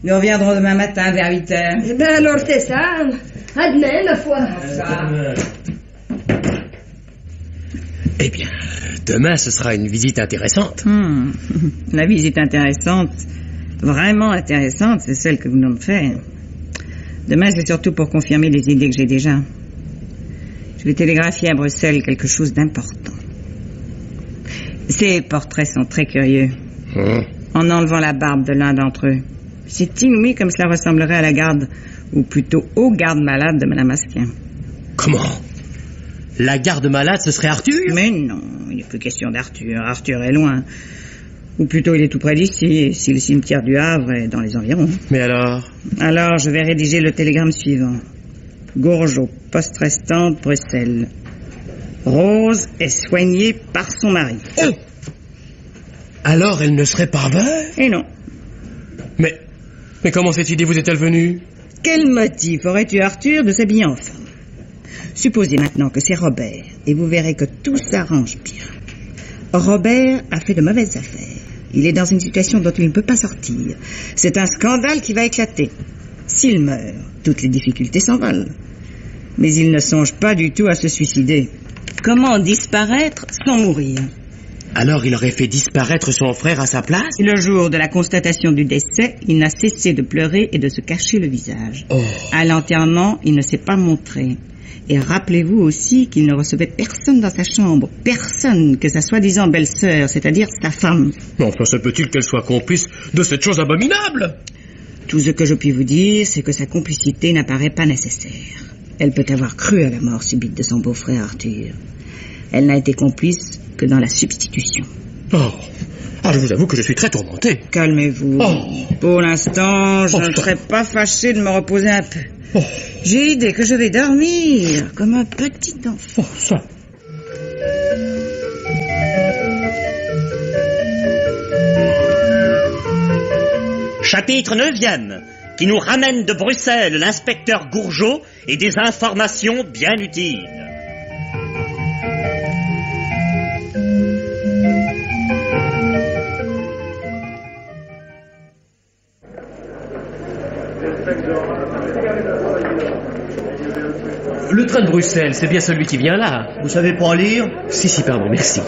Nous reviendrons demain matin vers 8h. Eh bien, alors c'est ça. À demain, ma foi. Eh bien, demain, ce sera une visite intéressante. La visite intéressante, vraiment intéressante, c'est celle que vous nous faites. Demain, c'est surtout pour confirmer les idées que j'ai déjà. Je vais télégraphier à Bruxelles quelque chose d'important. Ces portraits sont très curieux. En enlevant la barbe de l'un d'entre eux. C'est inouï comme cela ressemblerait à la garde, ou plutôt au garde-malade de Madame Asquin. Comment? La garde-malade, ce serait Arthur? Mais non, il n'est plus question d'Arthur. Arthur est loin. Ou plutôt, il est tout près d'ici, si le cimetière du Havre est dans les environs. Mais alors? Alors, je vais rédiger le télégramme suivant. Gourgeot, poste restante, Bruxelles. Rose est soignée par son mari. Oh! Alors, elle ne serait pas veuve? Et non. Mais comment cette idée vous est-elle venue? Quel motif aurait-eu Arthur de s'habiller en femme? Supposez maintenant que c'est Robert, et vous verrez que tout s'arrange bien. Robert a fait de mauvaises affaires. Il est dans une situation dont il ne peut pas sortir. C'est un scandale qui va éclater. S'il meurt, toutes les difficultés s'envolent. Mais il ne songe pas du tout à se suicider. Comment disparaître sans mourir? Alors il aurait fait disparaître son frère à sa place? Le jour de la constatation du décès, il n'a cessé de pleurer et de se cacher le visage. À l'enterrement, il ne s'est pas montré. Et rappelez-vous aussi qu'il ne recevait personne dans sa chambre. Personne que sa soi-disant belle-sœur, c'est-à-dire sa femme. Enfin, se peut-il qu'elle soit complice de cette chose abominable? Tout ce que je puis vous dire, c'est que sa complicité n'apparaît pas nécessaire. Elle peut avoir cru à la mort subite de son beau-frère Arthur. Elle n'a été complice que dans la substitution. Je vous avoue que je suis très tourmenté. Calmez-vous. Pour l'instant, je ne serais pas fâché de me reposer un peu. J'ai l'idée que je vais dormir comme un petit enfant. Chapitre 9e, qui nous ramène de Bruxelles l'inspecteur Gourgeot et des informations bien utiles. Le train de Bruxelles, c'est bien celui qui vient là. Vous savez pas lire? Si, pardon, merci.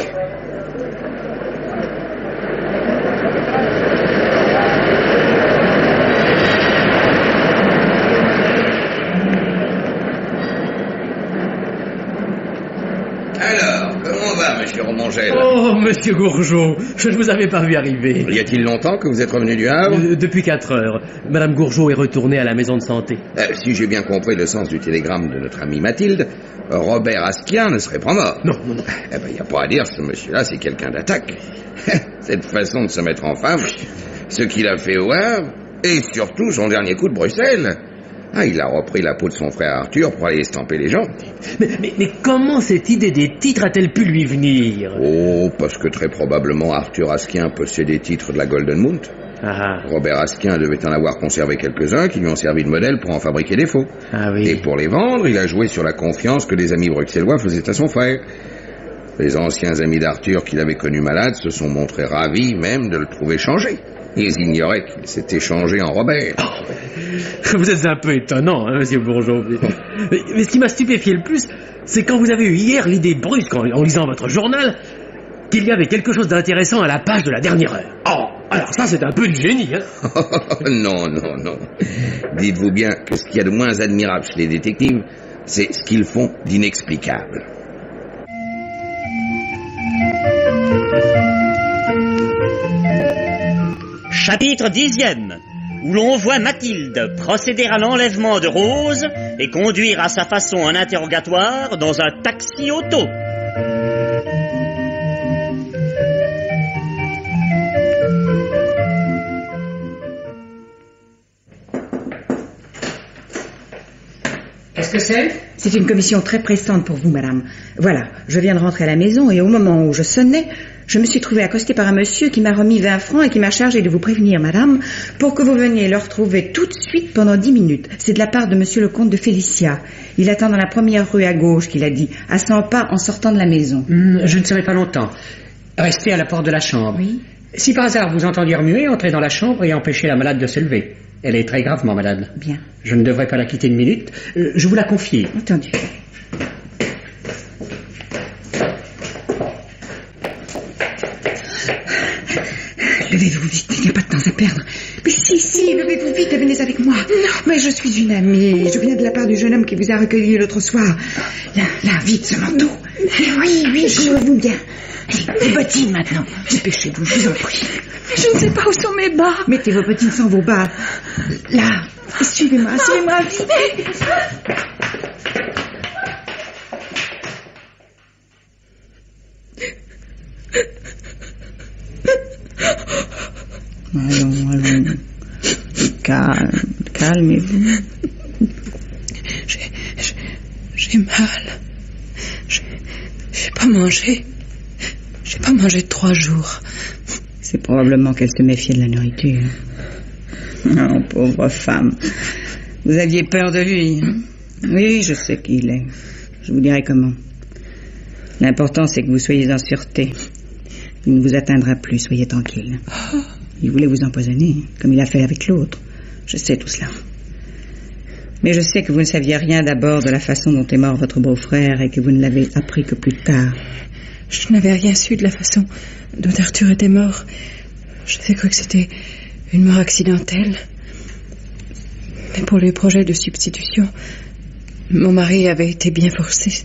Alors, comment va, monsieur Romongel? Oh, monsieur Gourgeot, je ne vous avais pas vu arriver. Y a-t-il longtemps que vous êtes revenu du Havre? Depuis 4 heures. Madame Gourgeot est retournée à la maison de santé. Si j'ai bien compris le sens du télégramme de notre amie Mathilde, Robert Asquin ne serait pas mort. Non. Y a pas à dire, ce monsieur-là, c'est quelqu'un d'attaque. Cette façon de se mettre en femme, ce qu'il a fait au Havre, et surtout son dernier coup de Bruxelles. Il a repris la peau de son frère Arthur pour aller estamper les gens. Mais comment cette idée des titres a-t-elle pu lui venir? Parce que très probablement Arthur Asquin possédait des titres de la Golden Mount. Robert Asquin devait en avoir conservé quelques-uns qui lui ont servi de modèle pour en fabriquer des faux. Et pour les vendre, il a joué sur la confiance que les amis bruxellois faisaient à son frère. Les anciens amis d'Arthur qu'il avait connu malade se sont montrés ravis même de le trouver changé. Ils ignoraient qu'il s'était changé en Robert. Vous êtes un peu étonnant, monsieur Gourgeot. Mais ce qui m'a stupéfié le plus, c'est quand vous avez eu hier l'idée brusque, en lisant votre journal, qu'il y avait quelque chose d'intéressant à la page de la dernière heure. Alors ça, c'est un peu du génie, Non. Dites-vous bien que ce qu'il y a de moins admirable chez les détectives, c'est ce qu'ils font d'inexplicable. Chapitre 10e, où l'on voit Mathilde procéder à l'enlèvement de Rose et conduire à sa façon un interrogatoire dans un taxi-auto. Qu'est-ce que c'est? C'est une commission très pressante pour vous, madame. Voilà, je viens de rentrer à la maison et au moment où je sonnais, je me suis trouvée accostée par un monsieur qui m'a remis 20 francs et qui m'a chargé de vous prévenir, madame, pour que vous veniez le retrouver tout de suite pendant 10 minutes. C'est de la part de monsieur le comte de Félicia. Il attend dans la première rue à gauche, qu'il a dit, à 100 pas en sortant de la maison. Je ne serai pas longtemps. Restez à la porte de la chambre. Oui. Si par hasard vous entendiez remuer, entrez dans la chambre et empêchez la malade de se lever. Elle est très gravement malade. Bien. Je ne devrais pas la quitter une minute. Je vous la confie. Entendu. Levez-vous vite, il n'y a pas de temps à perdre. Mais si, levez-vous vite et venez avec moi. Non. Mais je suis une amie. Je viens de la part du jeune homme qui vous a recueilli l'autre soir. Là, vite, ce manteau. Oui, jouez-vous bien. Les bottines maintenant. Dépêchez-vous, je vous en prie. Mais je ne sais pas où sont mes bas. Mettez vos bottines sans vos bas. Là, suivez-moi vite. Allons. Calmez-vous. J'ai mal. J'ai pas mangé. J'ai pas mangé de 3 jours. C'est probablement qu'elle se méfiait de la nourriture. Oh, pauvre femme. Vous aviez peur de lui. Oui, je sais qui il est. Je vous dirai comment. L'important, c'est que vous soyez en sûreté. Il ne vous atteindra plus, soyez tranquille. Il voulait vous empoisonner, comme il a fait avec l'autre. Je sais tout cela. Mais je sais que vous ne saviez rien d'abord de la façon dont est mort votre beau-frère et que vous ne l'avez appris que plus tard. Je n'avais rien su de la façon dont Arthur était mort. J'avais cru que c'était une mort accidentelle. Mais pour les projets de substitution, mon mari avait été bien forcé.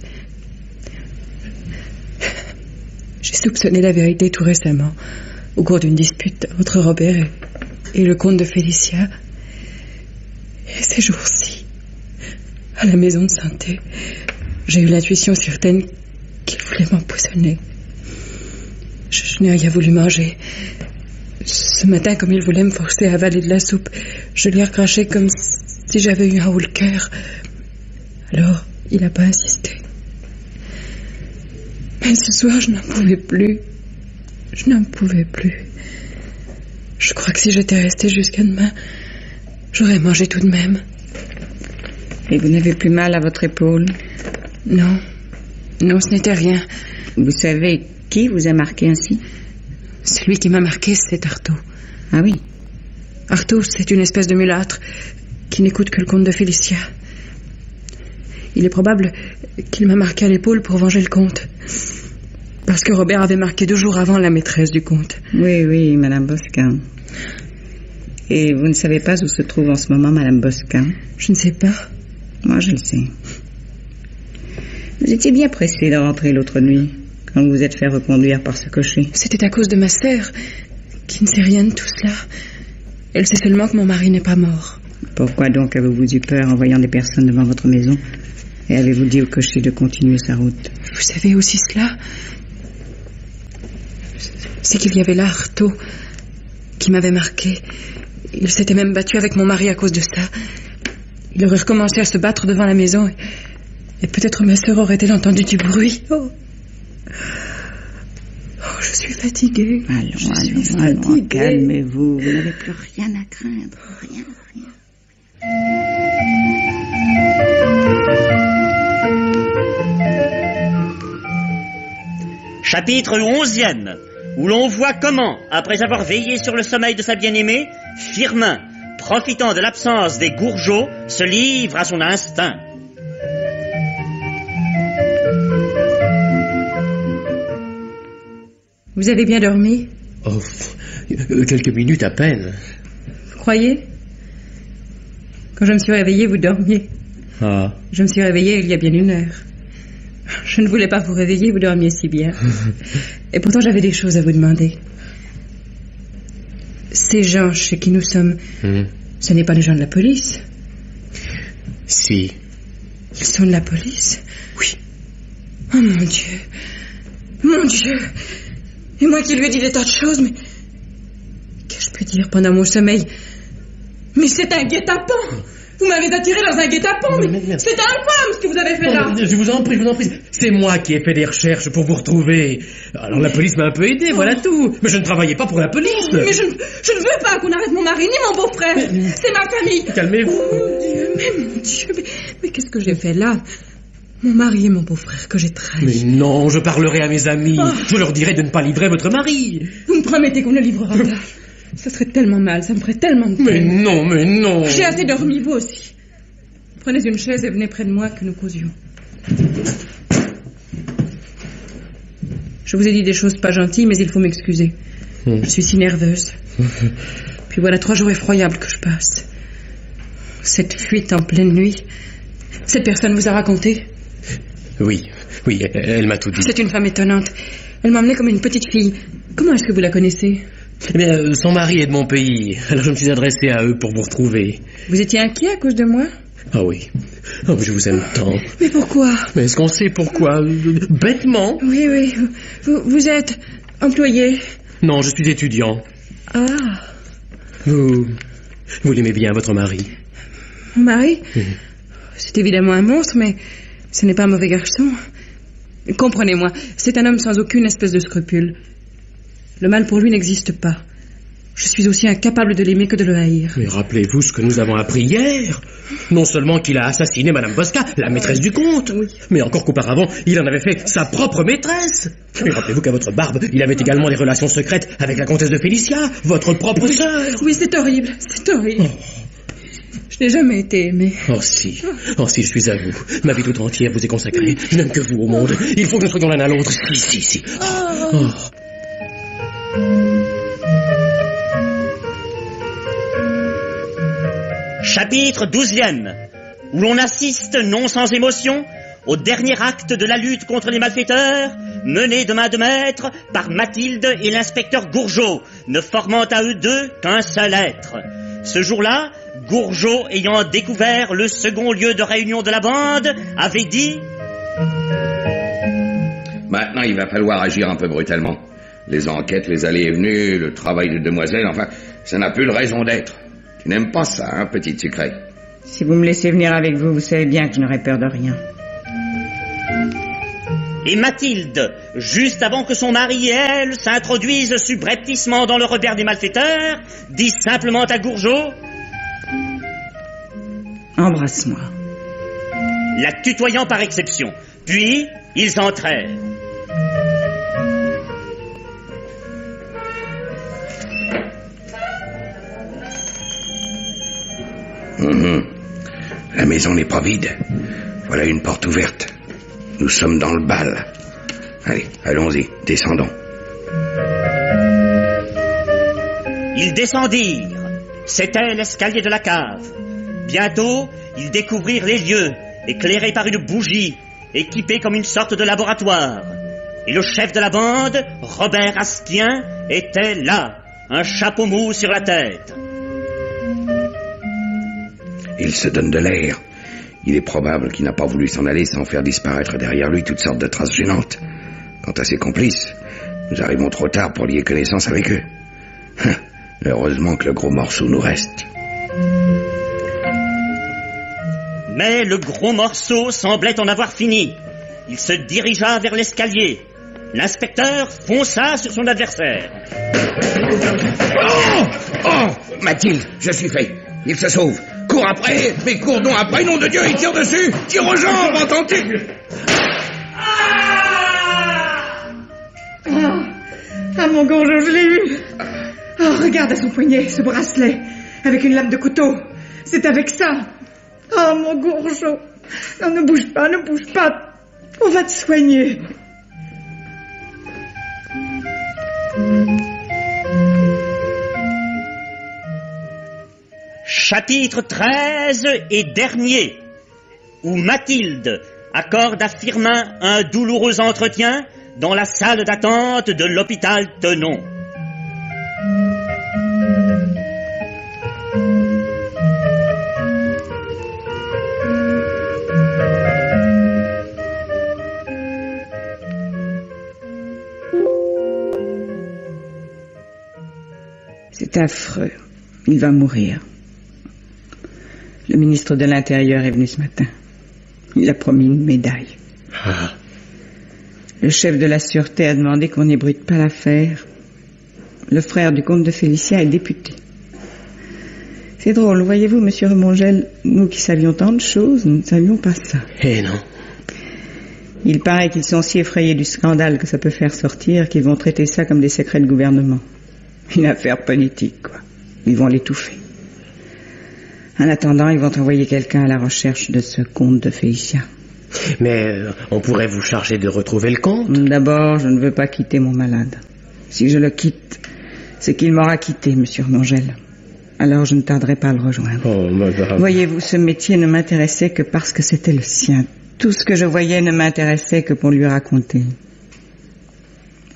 J'ai soupçonné la vérité tout récemment, au cours d'une dispute entre Robert et le comte de Félicia. Et ces jours-ci, à la maison de santé, j'ai eu l'intuition certaine qu'il voulait m'empoisonner. Je n'ai rien voulu manger. Ce matin, comme il voulait me forcer à avaler de la soupe, je lui ai recraché comme si j'avais eu un haut le cœur. Alors, il n'a pas insisté. Mais ce soir, je n'en pouvais plus. Je crois que si j'étais restée jusqu'à demain, j'aurais mangé tout de même. Et vous n'avez plus mal à votre épaule? Non, ce n'était rien. Vous savez qui vous a marqué ainsi? Celui qui m'a marqué, c'est Artaud. Ah oui? Artaud, c'est une espèce de mulâtre qui n'écoute que le comte de Félicia. Il est probable qu'il m'a marqué à l'épaule pour venger le comte. Parce que Robert avait marqué 2 jours avant la maîtresse du comte. Oui, Madame Bosquin. Et vous ne savez pas où se trouve en ce moment Madame Bosquin? Je ne sais pas. Moi, je le sais. Vous étiez bien pressé de rentrer l'autre nuit, quand vous vous êtes fait reconduire par ce cocher. C'était à cause de ma sœur, qui ne sait rien de tout cela. Elle sait seulement que mon mari n'est pas mort. Pourquoi donc avez-vous eu peur en voyant des personnes devant votre maison? Et avez-vous dit au cocher de continuer sa route? Vous savez aussi cela? C'est qu'il y avait là Artaud qui m'avait marqué. Il s'était même battu avec mon mari à cause de ça. Il aurait recommencé à se battre devant la maison et peut-être ma sœur aurait-elle entendu du bruit. Oh, je suis fatiguée. Allons, calmez-vous. Vous n'avez plus rien à craindre. Rien. Chapitre 11e, où l'on voit comment, après avoir veillé sur le sommeil de sa bien-aimée, Firmin, profitant de l'absence des Gourgeot, se livre à son instinct. Vous avez bien dormi? Oh, quelques minutes à peine. Vous croyez? Quand je me suis réveillée, vous dormiez. Ah. Je me suis réveillée il y a bien 1 heure. Je ne voulais pas vous réveiller, vous dormiez si bien. Et pourtant, j'avais des choses à vous demander. Ces gens chez qui nous sommes, ce n'est pas des gens de la police? Si. Ils sont de la police? Oui. Oh mon Dieu. Mon Dieu. Et moi qui lui ai dit des tas de choses, mais... Qu'est-ce que je peux dire pendant mon sommeil? Mais c'est un guet-apens! Vous m'avez attiré dans un guet-apens, mais c'est infâme ce que vous avez fait là! Je vous en prie. C'est moi qui ai fait des recherches pour vous retrouver. Alors la police m'a un peu aidé, voilà tout. Mais je ne travaillais pas pour la police. Mais je ne veux pas qu'on arrête mon mari ni mon beau-frère. C'est ma famille. Calmez-vous. Mon Dieu, mais qu'est-ce que j'ai fait là? Mon mari et mon beau-frère que j'ai trahi. Mais non, je parlerai à mes amis. Je leur dirai de ne pas livrer votre mari. Vous me promettez qu'on ne livrera pas? Ce serait tellement mal, ça me ferait tellement de peine. Mais non. J'ai assez dormi, vous aussi. Prenez une chaise et venez près de moi que nous causions. Je vous ai dit des choses pas gentilles, mais il faut m'excuser. Je suis si nerveuse. Puis voilà 3 jours effroyables que je passe. Cette fuite en pleine nuit. Cette personne vous a raconté? Oui, elle m'a tout dit. C'est une femme étonnante. Elle m'a emmenée comme une petite fille. Comment est-ce que vous la connaissez? Eh bien, son mari est de mon pays, alors je me suis adressé à eux pour vous retrouver. Vous étiez inquiet à cause de moi? Ah oui. Oh, je vous aime tant. Mais pourquoi? Mais est-ce qu'on sait pourquoi? Bêtement. Oui. Vous êtes employé? Non, je suis étudiant. Ah. Vous l'aimez bien, votre mari? Mon mari? C'est évidemment un monstre, mais ce n'est pas un mauvais garçon. Comprenez-moi, c'est un homme sans aucune espèce de scrupule. Le mal pour lui n'existe pas. Je suis aussi incapable de l'aimer que de le haïr. Mais rappelez-vous ce que nous avons appris hier. Non seulement qu'il a assassiné Madame Bosca, la maîtresse du comte, mais encore qu'auparavant, il en avait fait sa propre maîtresse. Et rappelez-vous qu'à votre barbe, il avait également des relations secrètes avec la comtesse de Félicia, votre propre sœur. Oui, c'est horrible, c'est horrible. Je n'ai jamais été aimée. Oh si, je suis à vous. Ma vie tout entière vous est consacrée. Je n'aime que vous au monde. Il faut que nous soyons l'un à l'autre. Si. Oh. Chapitre 12e, où l'on assiste, non sans émotion, au dernier acte de la lutte contre les malfaiteurs, mené de main de maître par Mathilde et l'inspecteur Gourgeot, ne formant à eux deux qu'un seul être. Ce jour-là, Gourgeot, ayant découvert le second lieu de réunion de la bande, avait dit: Maintenant, il va falloir agir un peu brutalement. Les enquêtes, les allées et venues, le travail de demoiselle, enfin, ça n'a plus de raison d'être. Tu n'aimes pas ça, hein, petite sucrée? Si vous me laissez venir avec vous, vous savez bien que je n'aurai peur de rien. Et Mathilde, juste avant que son mari et elle s'introduisent subrepticement dans le repère des malfaiteurs, dit simplement à Gourgeot: Embrasse-moi. La tutoyant par exception. Puis, ils entrèrent. La maison n'est pas vide. Voilà une porte ouverte. Nous sommes dans le bal. Allez, allons-y, descendons. Ils descendirent. C'était l'escalier de la cave. Bientôt, ils découvrirent les lieux, éclairés par une bougie, équipés comme une sorte de laboratoire. Et le chef de la bande, Robert Astien, était là, un chapeau mou sur la tête. Il se donne de l'air. Il est probable qu'il n'a pas voulu s'en aller sans faire disparaître derrière lui toutes sortes de traces gênantes. Quant à ses complices, nous arrivons trop tard pour lier connaissance avec eux. Heureusement que le gros morceau nous reste. Mais le gros morceau semblait en avoir fini. Il se dirigea vers l'escalier. L'inspecteur fonça sur son adversaire. Oh, Mathilde, je suis fait. Il se sauve. Cours après, mais cours donc après, nom de Dieu, il tire dessus. Tire aux jambes, entends-tu? Ah, mon Gourgeot, je l'ai eu. Oh, regarde à son poignet, ce bracelet, avec une lame de couteau. C'est avec ça. Oh, mon Gourgeot. Non, ne bouge pas. On va te soigner. Chapitre 13 et dernier, où Mathilde accorde à Firmin un douloureux entretien dans la salle d'attente de l'hôpital Tenon. C'est affreux. Il va mourir. Le ministre de l'Intérieur est venu ce matin. Il a promis une médaille. Ah. Le chef de la sûreté a demandé qu'on n'ébruite pas l'affaire. Le frère du comte de Félicia est député. C'est drôle, voyez-vous, monsieur Remongel, nous qui savions tant de choses, nous ne savions pas ça. Eh non. Il paraît qu'ils sont si effrayés du scandale que ça peut faire sortir qu'ils vont traiter ça comme des secrets de gouvernement. Une affaire politique, quoi. Ils vont l'étouffer. En attendant, ils vont envoyer quelqu'un à la recherche de ce comte de Félicia. Mais on pourrait vous charger de retrouver le comte. D'abord, je ne veux pas quitter mon malade. Si je le quitte, c'est qu'il m'aura quitté, monsieur Romongel. Alors je ne tarderai pas à le rejoindre. Oh, madame. Voyez-vous, ce métier ne m'intéressait que parce que c'était le sien. Tout ce que je voyais ne m'intéressait que pour lui raconter.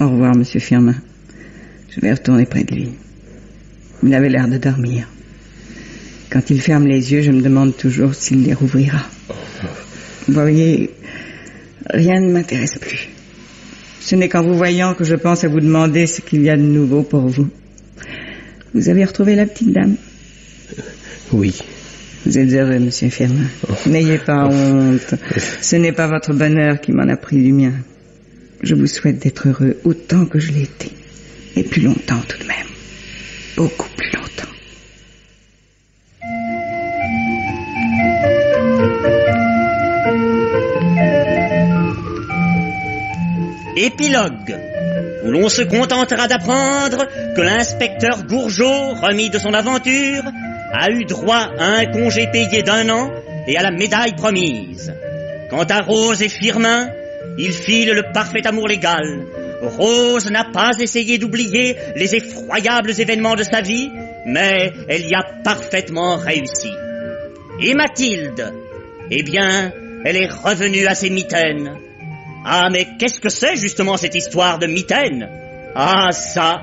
Au revoir, monsieur Firmin. Je vais retourner près de lui. Il avait l'air de dormir. Quand il ferme les yeux, je me demande toujours s'il les rouvrira. Vous voyez, rien ne m'intéresse plus. Ce n'est qu'en vous voyant que je pense à vous demander ce qu'il y a de nouveau pour vous. Vous avez retrouvé la petite dame? Oui. Vous êtes heureux, monsieur Firmin. N'ayez pas honte. Ce n'est pas votre bonheur qui m'en a pris du mien. Je vous souhaite d'être heureux autant que je l'ai été. Et plus longtemps tout de même. Beaucoup plus longtemps. Épilogue, où l'on se contentera d'apprendre que l'inspecteur Gourgeot, remis de son aventure, a eu droit à un congé payé d'1 an et à la médaille promise. Quant à Rose et Firmin, ils filent le parfait amour légal. Rose n'a pas essayé d'oublier les effroyables événements de sa vie, mais elle y a parfaitement réussi. Et Mathilde, eh bien, elle est revenue à ses mitaines. Ah, mais qu'est-ce que c'est justement cette histoire de mitaines? Ah, ça,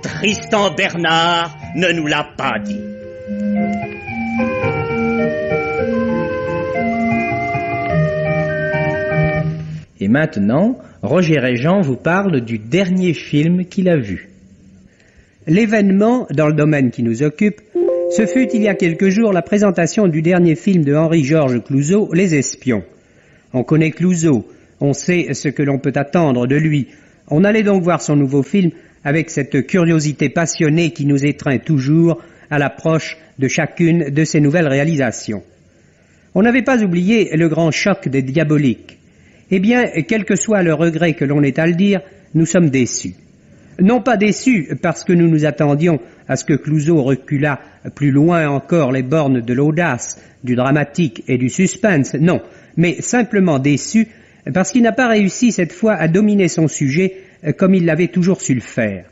Tristan Bernard ne nous l'a pas dit. Et maintenant, Roger Régent vous parle du dernier film qu'il a vu. L'événement, dans le domaine qui nous occupe, ce fut il y a quelques jours la présentation du dernier film de Henri-Georges Clouzot, Les Espions. On connaît Clouzot, on sait ce que l'on peut attendre de lui. On allait donc voir son nouveau film avec cette curiosité passionnée qui nous étreint toujours à l'approche de chacune de ses nouvelles réalisations. On n'avait pas oublié le grand choc des Diaboliques. Eh bien, quel que soit le regret que l'on ait à le dire, nous sommes déçus. Non pas déçus parce que nous nous attendions à ce que Clouzot reculât plus loin encore les bornes de l'audace, du dramatique et du suspense, non, mais simplement déçus parce qu'il n'a pas réussi cette fois à dominer son sujet comme il l'avait toujours su le faire.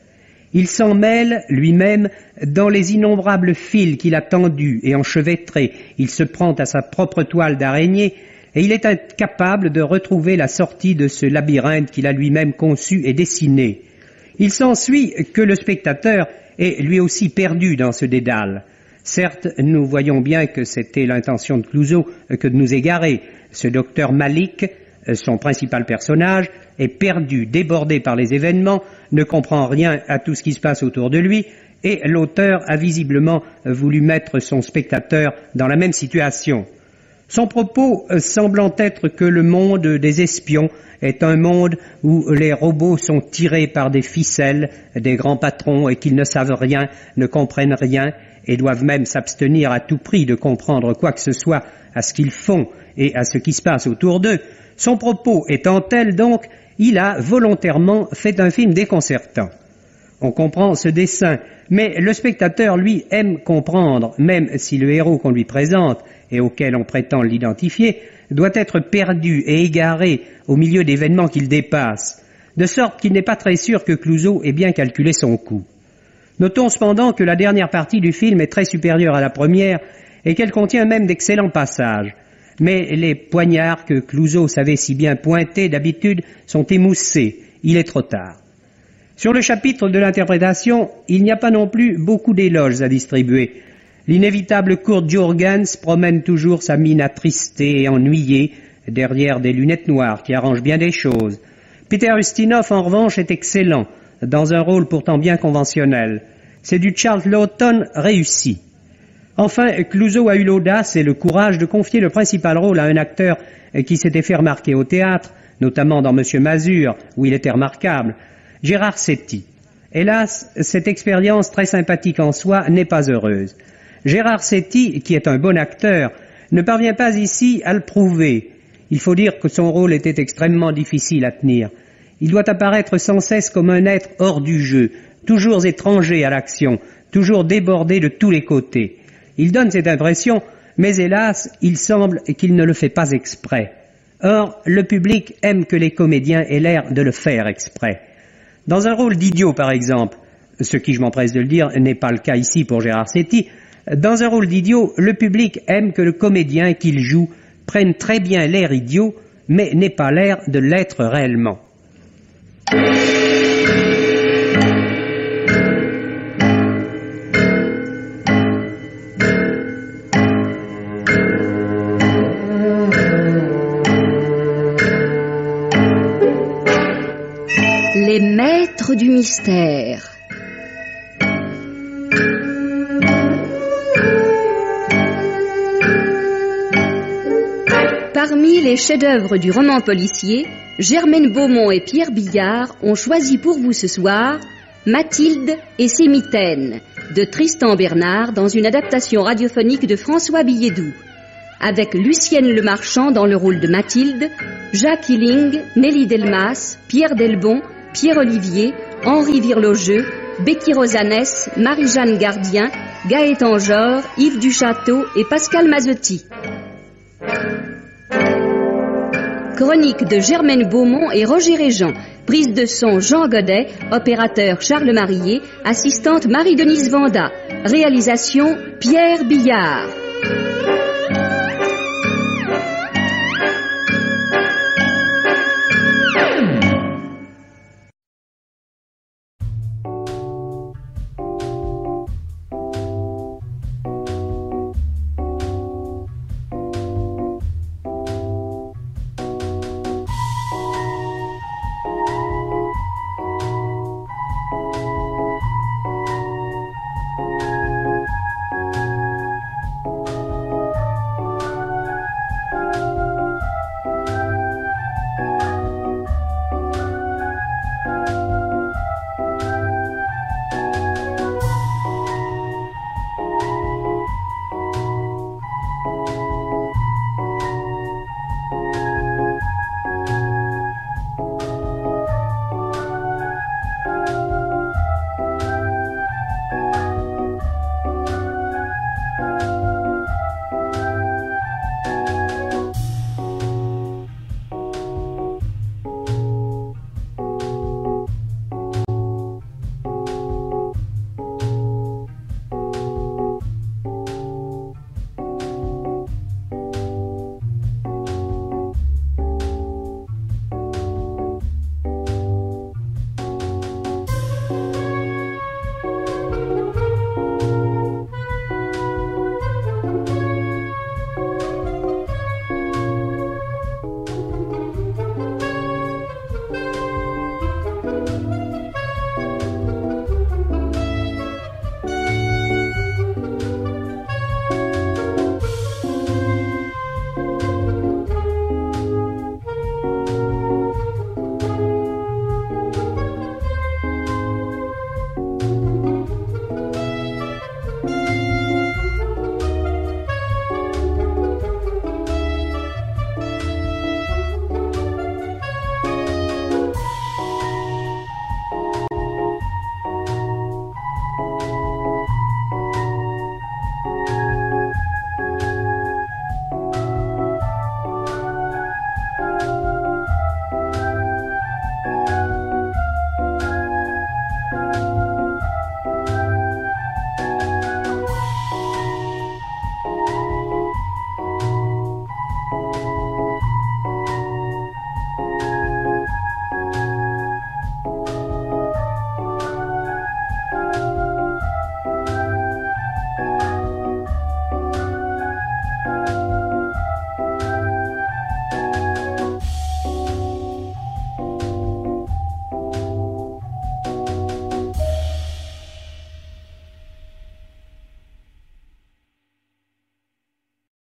Il s'en mêle lui-même dans les innombrables fils qu'il a tendus et enchevêtrés, il se prend à sa propre toile d'araignée, et il est incapable de retrouver la sortie de ce labyrinthe qu'il a lui-même conçu et dessiné. Il s'ensuit que le spectateur est lui aussi perdu dans ce dédale. Certes, nous voyons bien que c'était l'intention de Clouzot que de nous égarer. Ce docteur Malik, son principal personnage, est perdu, débordé par les événements, ne comprend rien à tout ce qui se passe autour de lui, et l'auteur a visiblement voulu mettre son spectateur dans la même situation. Son propos semblant être que le monde des espions est un monde où les robots sont tirés par des ficelles des grands patrons et qu'ils ne savent rien, ne comprennent rien et doivent même s'abstenir à tout prix de comprendre quoi que ce soit à ce qu'ils font et à ce qui se passe autour d'eux. Son propos étant tel donc, il a volontairement fait un film déconcertant. On comprend ce dessin, mais le spectateur, lui, aime comprendre, même si le héros qu'on lui présente et auquel on prétend l'identifier, doit être perdu et égaré au milieu d'événements qu'il dépasse, de sorte qu'il n'est pas très sûr que Clouzot ait bien calculé son coup. Notons cependant que la dernière partie du film est très supérieure à la première et qu'elle contient même d'excellents passages. Mais les poignards que Clouzot savait si bien pointer d'habitude sont émoussés, il est trop tard. Sur le chapitre de l'interprétation, il n'y a pas non plus beaucoup d'éloges à distribuer. L'inévitable Kurt Jürgens promène toujours sa mine attristée et ennuyée derrière des lunettes noires qui arrangent bien des choses. Peter Ustinov, en revanche, est excellent, dans un rôle pourtant bien conventionnel. C'est du Charles Laughton réussi. Enfin, Clouzot a eu l'audace et le courage de confier le principal rôle à un acteur qui s'était fait remarquer au théâtre, notamment dans Monsieur Mazure, où il était remarquable, Gérard Setti. Hélas, cette expérience très sympathique en soi n'est pas heureuse. Gérard Setti, qui est un bon acteur, ne parvient pas ici à le prouver. Il faut dire que son rôle était extrêmement difficile à tenir. Il doit apparaître sans cesse comme un être hors du jeu, toujours étranger à l'action, toujours débordé de tous les côtés. Il donne cette impression, mais hélas, il semble qu'il ne le fait pas exprès. Or, le public aime que les comédiens aient l'air de le faire exprès. Dans un rôle d'idiot, par exemple, ce qui, je m'empresse de le dire, n'est pas le cas ici pour Gérard Setti. Dans un rôle d'idiot, le public aime que le comédien qu'il joue prenne très bien l'air idiot, mais n'ait pas l'air de l'être réellement. Les maîtres du mystère. Parmi les chefs-d'œuvre du roman policier, Germaine Beaumont et Pierre Billard ont choisi pour vous ce soir Mathilde et ses mitaines de Tristan Bernard dans une adaptation radiophonique de François Billedou, avec Lucienne Lemarchand dans le rôle de Mathilde, Jacques Hilling, Nelly Delmas, Pierre Delbon, Pierre Olivier, Henri Virlogeux, Becky Rosanès, Marie-Jeanne Gardien, Gaëtan Jor, Yves Duchâteau et Pascal Mazotti. Chronique de Germaine Beaumont et Roger Régent. Prise de son Jean Godet, opérateur Charles Marillier, assistante Marie-Denise Vanda. Réalisation Pierre Billard.